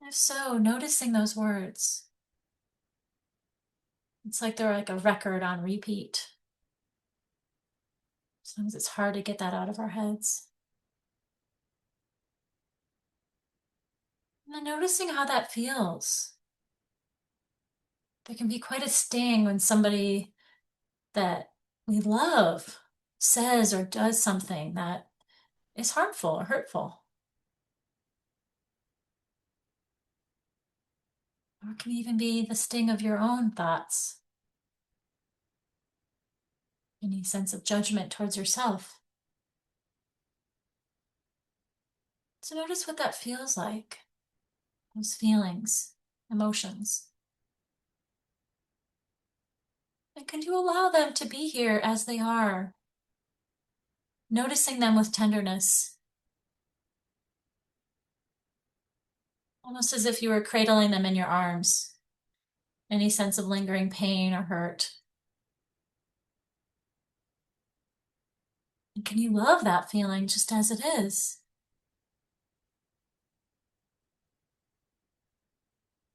Speaker 1: If so, noticing those words. It's like they're like a record on repeat. Sometimes it's hard to get that out of our heads. And then noticing how that feels. There can be quite a sting when somebody that we love says or does something that is harmful or hurtful. Or it can even be the sting of your own thoughts. Any sense of judgment towards yourself. So notice what that feels like. Those feelings, emotions. And can you allow them to be here as they are? Noticing them with tenderness. Almost as if you were cradling them in your arms. Any sense of lingering pain or hurt. And can you love that feeling just as it is?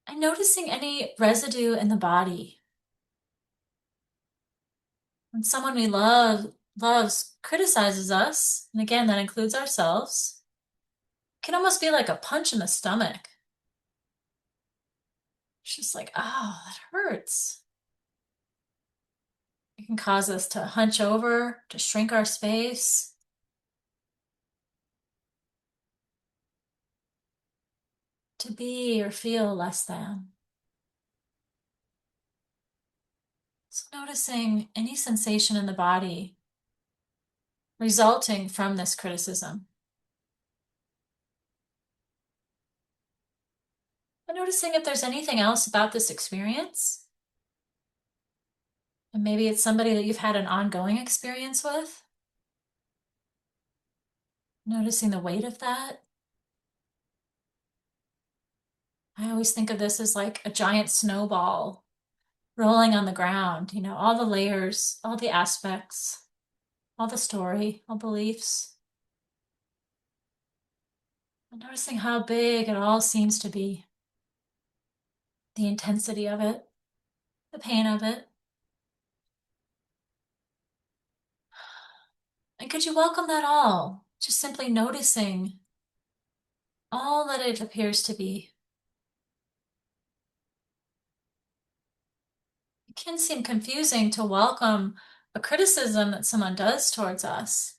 Speaker 1: And noticing any residue in the body. When someone we loves criticizes us, and again, that includes ourselves, it can almost be like a punch in the stomach. It's just like, oh, that hurts. It can cause us to hunch over, to shrink our space. To be or feel less than. So noticing any sensation in the body resulting from this criticism. And noticing if there's anything else about this experience. And maybe it's somebody that you've had an ongoing experience with. Noticing the weight of that. I always think of this as like a giant snowball rolling on the ground, all the layers, all the aspects, all the story, all beliefs. And noticing how big it all seems to be. The intensity of it, the pain of it. And could you welcome that all? Just simply noticing all that it appears to be. It can seem confusing to welcome a criticism that someone does towards us.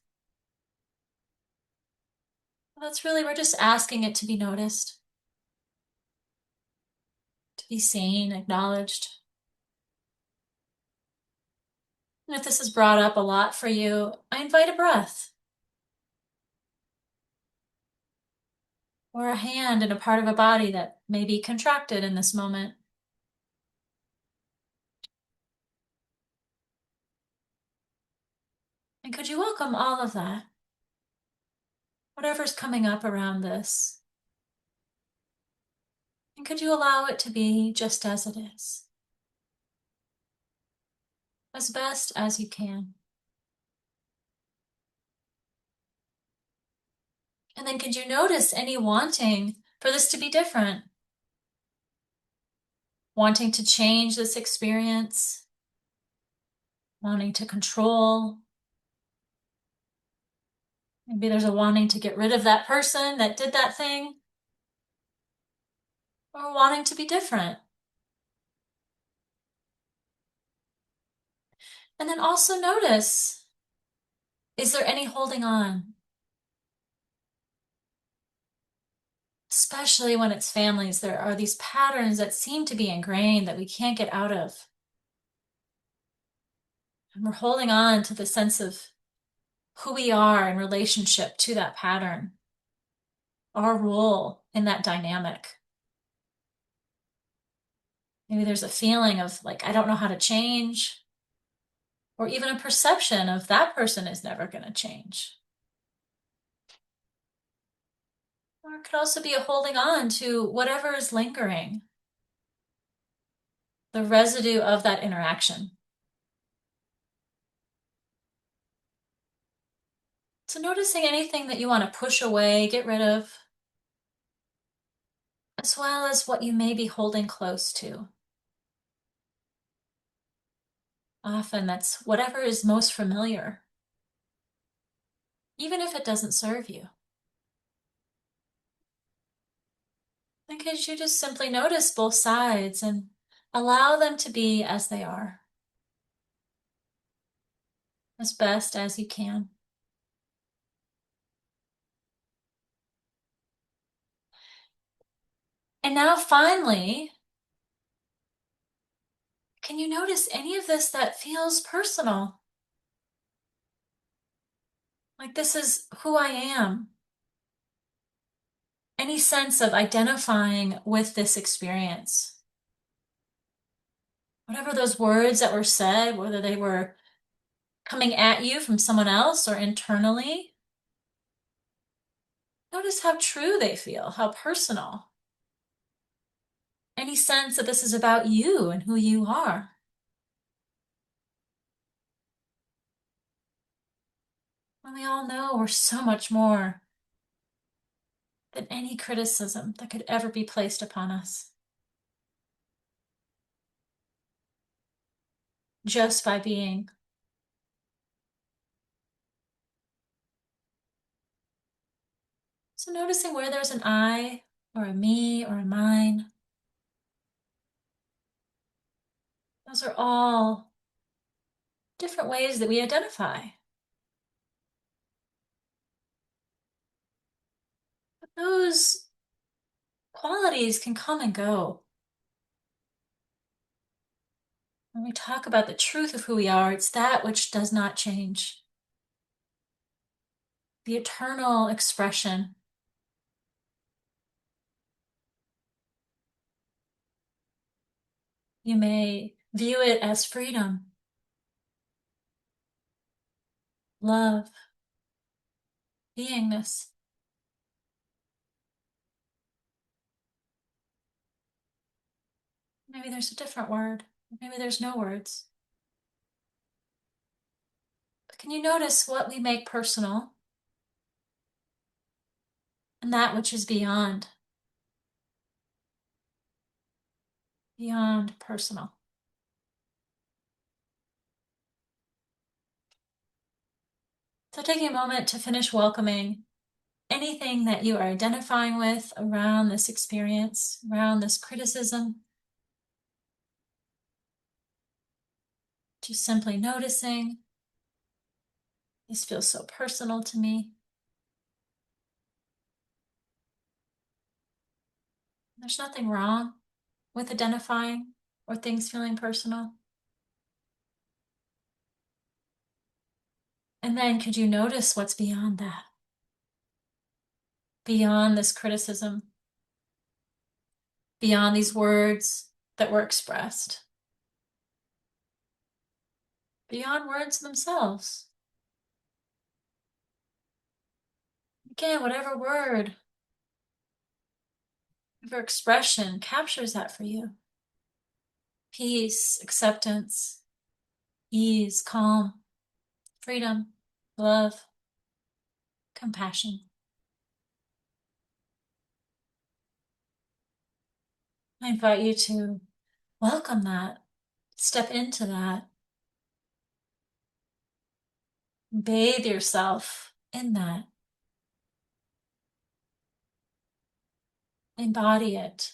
Speaker 1: That's really, we're just asking it to be noticed, to be seen, acknowledged. And if this is brought up a lot for you, I invite a breath. Or a hand in a part of a body that may be contracted in this moment. And could you welcome all of that? Whatever's coming up around this. And could you allow it to be just as it is, as best as you can? And then could you notice any wanting for this to be different? Wanting to change this experience, wanting to control. Maybe there's a wanting to get rid of that person that did that thing, or wanting to be different. And then also notice, is there any holding on? Especially when it's families, there are these patterns that seem to be ingrained that we can't get out of. And we're holding on to the sense of who we are in relationship to that pattern, our role in that dynamic. Maybe there's a feeling of like, I don't know how to change, or even a perception of that person is never going to change. Or it could also be a holding on to whatever is lingering, the residue of that interaction. So noticing anything that you want to push away, get rid of, as well as what you may be holding close to. Often that's whatever is most familiar, even if it doesn't serve you. And could you just simply notice both sides and allow them to be as they are, as best as you can. And now finally, can you notice any of this that feels personal? Like this is who I am. Any sense of identifying with this experience? Whatever those words that were said, whether they were coming at you from someone else or internally, notice how true they feel, how personal. Any sense that this is about you and who you are. And we all know we're so much more than any criticism that could ever be placed upon us. Just by being. So noticing where there's an I or a me or a mine. Those are all different ways that we identify. But those qualities can come and go. When we talk about the truth of who we are, it's that which does not change. The eternal expression. You may view it as freedom, love, beingness. Maybe there's a different word. Maybe there's no words. But can you notice what we make personal and that which is beyond personal? So taking a moment to finish welcoming anything that you are identifying with around this experience, around this criticism. Just simply noticing, this feels so personal to me. There's nothing wrong with identifying or things feeling personal. And then could you notice what's beyond that? Beyond this criticism, beyond these words that were expressed, beyond words themselves. Again, whatever word whatever expression captures that for you. Peace, acceptance, ease, calm, freedom, love, compassion. I invite you to welcome that, step into that, bathe yourself in that, embody it,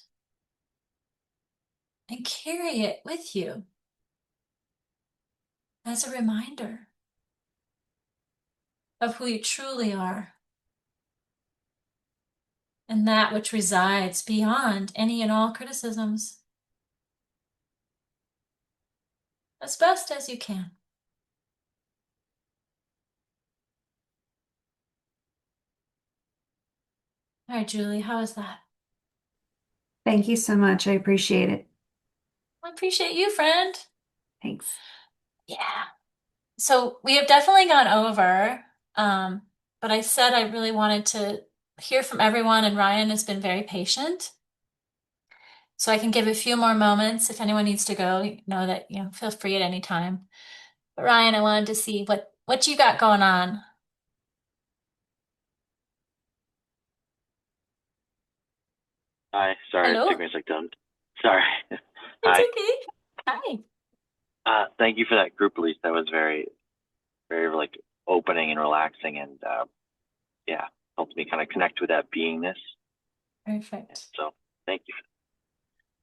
Speaker 1: and carry it with you as a reminder of who you truly are and that which resides beyond any and all criticisms as best as you can. All right, Julie, how is that?
Speaker 6: Thank you so much. I appreciate it.
Speaker 1: I appreciate you, friend.
Speaker 6: Thanks.
Speaker 1: Yeah. So we have definitely gone over, but I said I really wanted to hear from everyone, and Ryan has been very patient. So I can give a few more moments. If anyone needs to go, you know that, feel free at any time. But Ryan, I wanted to see what you got going on.
Speaker 7: Hi, sorry, it took
Speaker 1: Hello?
Speaker 7: me a second. Sorry.
Speaker 1: It's
Speaker 7: Hi.
Speaker 1: okay. Hi.
Speaker 7: Thank you for that group release. That was very, very like opening and relaxing, and yeah, helped me kind of connect with that beingness.
Speaker 1: Perfect.
Speaker 7: So thank you.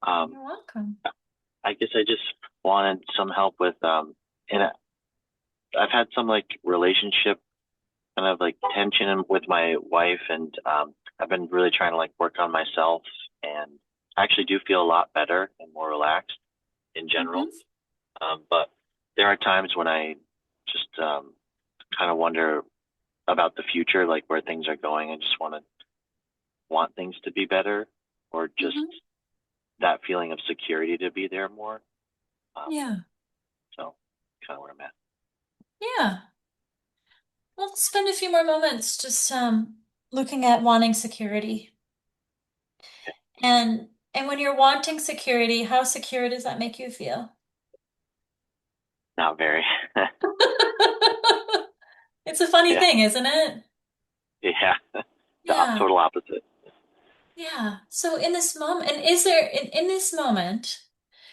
Speaker 1: You're welcome.
Speaker 7: I guess I just wanted some help with and I've had some like relationship kind of like tension with my wife, and I've been really trying to like work on myself, and I actually do feel a lot better and more relaxed in general.
Speaker 1: Mhm.
Speaker 7: But there are times when I just kind of wonder about the future, like where things are going. I just want things to be better, or just
Speaker 1: Mhm.
Speaker 7: that feeling of security to be there more.
Speaker 1: Yeah.
Speaker 7: So kind of where I'm at.
Speaker 1: Yeah. Well, let's spend a few more moments just looking at wanting security. And when you're wanting security, how secure does that make you feel?
Speaker 7: Not very.
Speaker 1: It's a funny
Speaker 7: Yeah,
Speaker 1: thing, isn't it?
Speaker 7: yeah. The
Speaker 1: Yeah.
Speaker 7: total opposite.
Speaker 1: Yeah. So in this moment, and is there in this moment,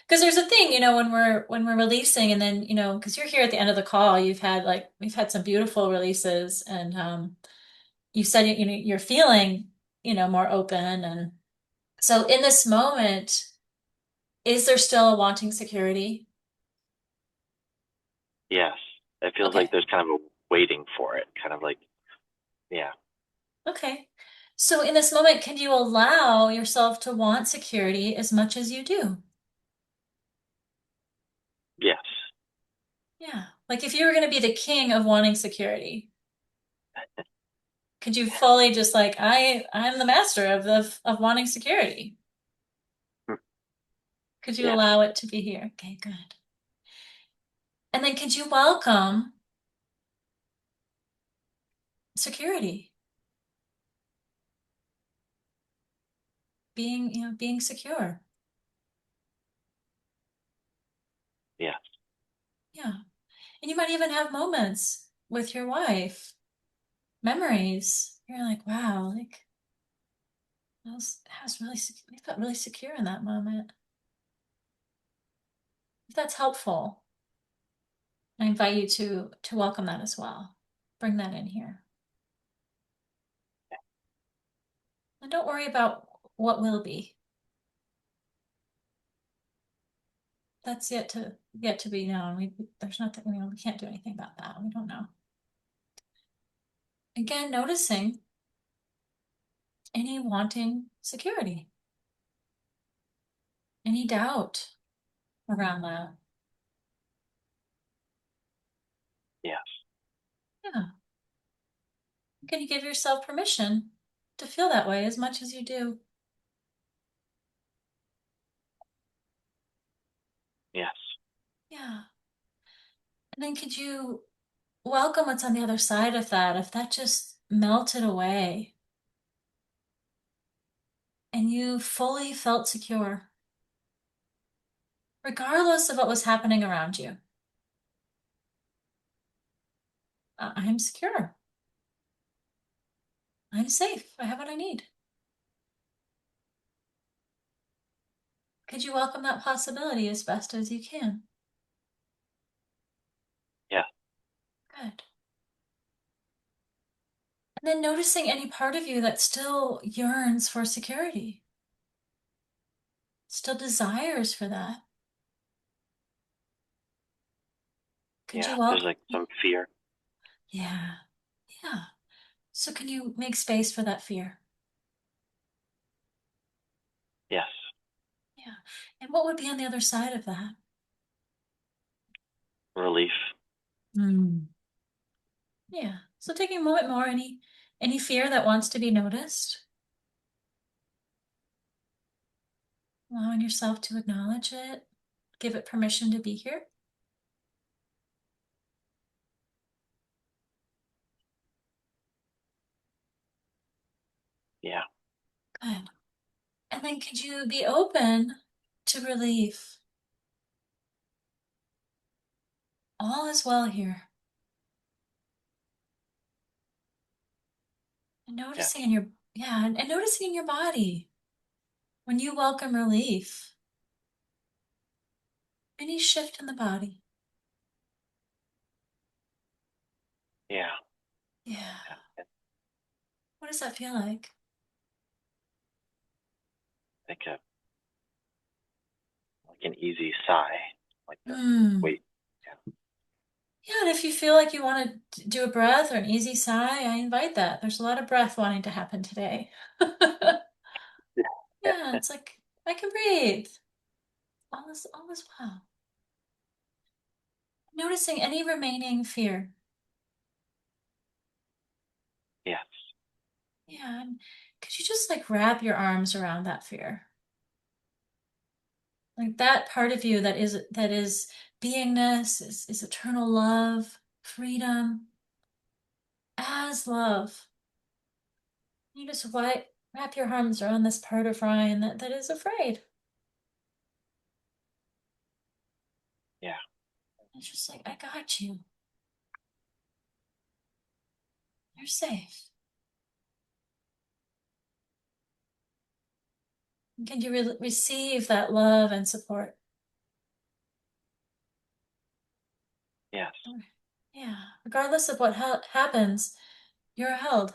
Speaker 1: because there's a thing, when we're releasing, and then, because you're here at the end of the call, we've had some beautiful releases, and you said you're feeling, more open, and so in this moment, is there still a wanting security?
Speaker 7: Yes, it feels like
Speaker 1: Okay.
Speaker 7: there's kind of a waiting for it, kind of like yeah.
Speaker 1: Okay. So in this moment, can you allow yourself to want security as much as you do?
Speaker 7: Yes,
Speaker 1: Yeah. Like if you were going to be the king of wanting security, could you fully just like, I'm the master of wanting security?
Speaker 7: Hmm.
Speaker 1: Could you
Speaker 7: Yes,
Speaker 1: allow it to be here? Okay, good. And then could you welcome security? Being secure.
Speaker 7: yes,
Speaker 1: Yeah. And you might even have moments with your wife, memories. You're like, wow, like that was really, we felt really secure in that moment. If that's helpful, I invite you to welcome that as well. Bring that in here. And don't worry about what will be. That's yet to be known. There's nothing, we can't do anything about that. We don't know. Again, noticing any wanting security, any doubt around that.
Speaker 7: yes,
Speaker 1: Yeah. Can you give yourself permission to feel that way as much as you do?
Speaker 7: yes,
Speaker 1: Yeah. And then could you welcome what's on the other side of that, if that just melted away and you fully felt secure, regardless of what was happening around you. I'm secure. I'm safe. I have what I need. Could you welcome that possibility as best as you can?
Speaker 7: Yeah.
Speaker 1: Good. And then noticing any part of you that still yearns for security, still desires for that. Could
Speaker 7: Yeah.
Speaker 1: you
Speaker 7: There's
Speaker 1: welcome?
Speaker 7: like some fear.
Speaker 1: Yeah. Yeah. So can you make space for that fear?
Speaker 7: Yes.
Speaker 1: Yeah. And what would be on the other side of that?
Speaker 7: Relief.
Speaker 1: Yeah. So taking a moment more, any fear that wants to be noticed, allowing yourself to acknowledge it, give it permission to be here.
Speaker 7: Yeah.
Speaker 1: Good. And then could you be open to relief? All is well here. And noticing in your, and noticing in your body when you welcome relief, any shift in the body.
Speaker 7: Yeah.
Speaker 1: Yeah. What does that feel like?
Speaker 7: Like an easy sigh. Like the wait.
Speaker 1: Yeah, and if you feel like you want to do a breath or an easy sigh, I invite that. There's a lot of breath wanting to happen today. Yeah, it's like I can breathe. All is well. Noticing any remaining fear.
Speaker 7: Yes.
Speaker 1: Yeah, and could you just like wrap your arms around that fear? Like that part of you that is beingness, is eternal love, freedom, as love. You just wrap your arms around this part of Ryan that is afraid.
Speaker 7: Yeah.
Speaker 1: It's just like, I got you. You're safe. Can you receive that love and support?
Speaker 7: Yes.
Speaker 1: Yeah. Regardless of what happens, you're held.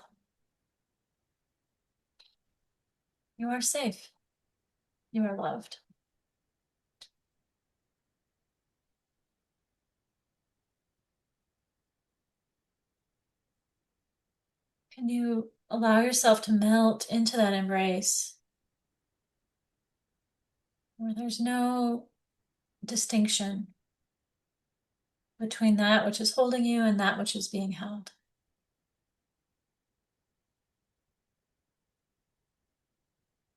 Speaker 1: You are safe. You are loved. Can you allow yourself to melt into that embrace where there's no distinction between that which is holding you and that which is being held?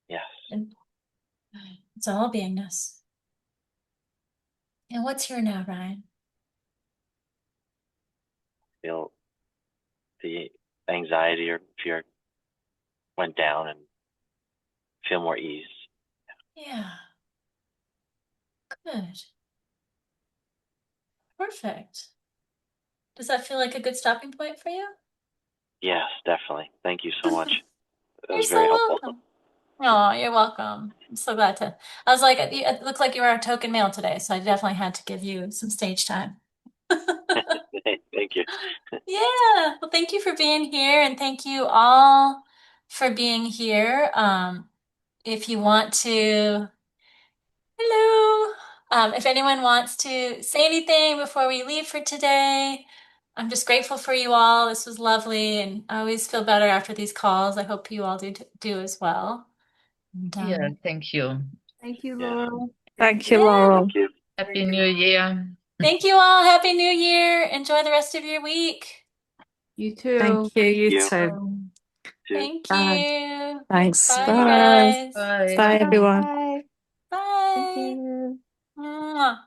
Speaker 7: Yes.
Speaker 1: And it's all beingness. And what's here now, Ryan?
Speaker 7: Feel the anxiety or fear went down and feel more ease.
Speaker 1: Yeah. Good. Perfect. Does that feel like a good stopping point for you?
Speaker 7: Yes, definitely. Thank you so much. That
Speaker 1: You're
Speaker 7: was very
Speaker 1: so
Speaker 7: helpful.
Speaker 1: welcome. Oh, you're welcome. I'm so glad to. I was like, it looked like you were our token male today, so I definitely had to give you some stage time.
Speaker 7: Thank you.
Speaker 1: Yeah. Well, thank you for being here, and thank you all for being here. If you want to, hello. If anyone wants to say anything before we leave for today, I'm just grateful for you all. This was lovely, and I always feel better after these calls. I hope you all do as well. And,
Speaker 8: Yeah, thank you.
Speaker 6: Thank you,
Speaker 7: Yeah.
Speaker 6: Laurel.
Speaker 3: Thank you,
Speaker 1: Yeah.
Speaker 3: Laurel.
Speaker 7: Thank you.
Speaker 8: Happy New Year.
Speaker 1: Thank you all. Happy New Year. Enjoy the rest of your week.
Speaker 6: You too.
Speaker 3: Thank you. You
Speaker 7: you.
Speaker 3: too.
Speaker 1: Thank
Speaker 3: Bye.
Speaker 1: you.
Speaker 3: Thanks.
Speaker 1: Bye, you
Speaker 3: Bye.
Speaker 1: guys.
Speaker 8: Bye.
Speaker 3: Bye, everyone.
Speaker 6: Bye. Thank
Speaker 1: Bye.
Speaker 6: you.
Speaker 1: Mwah.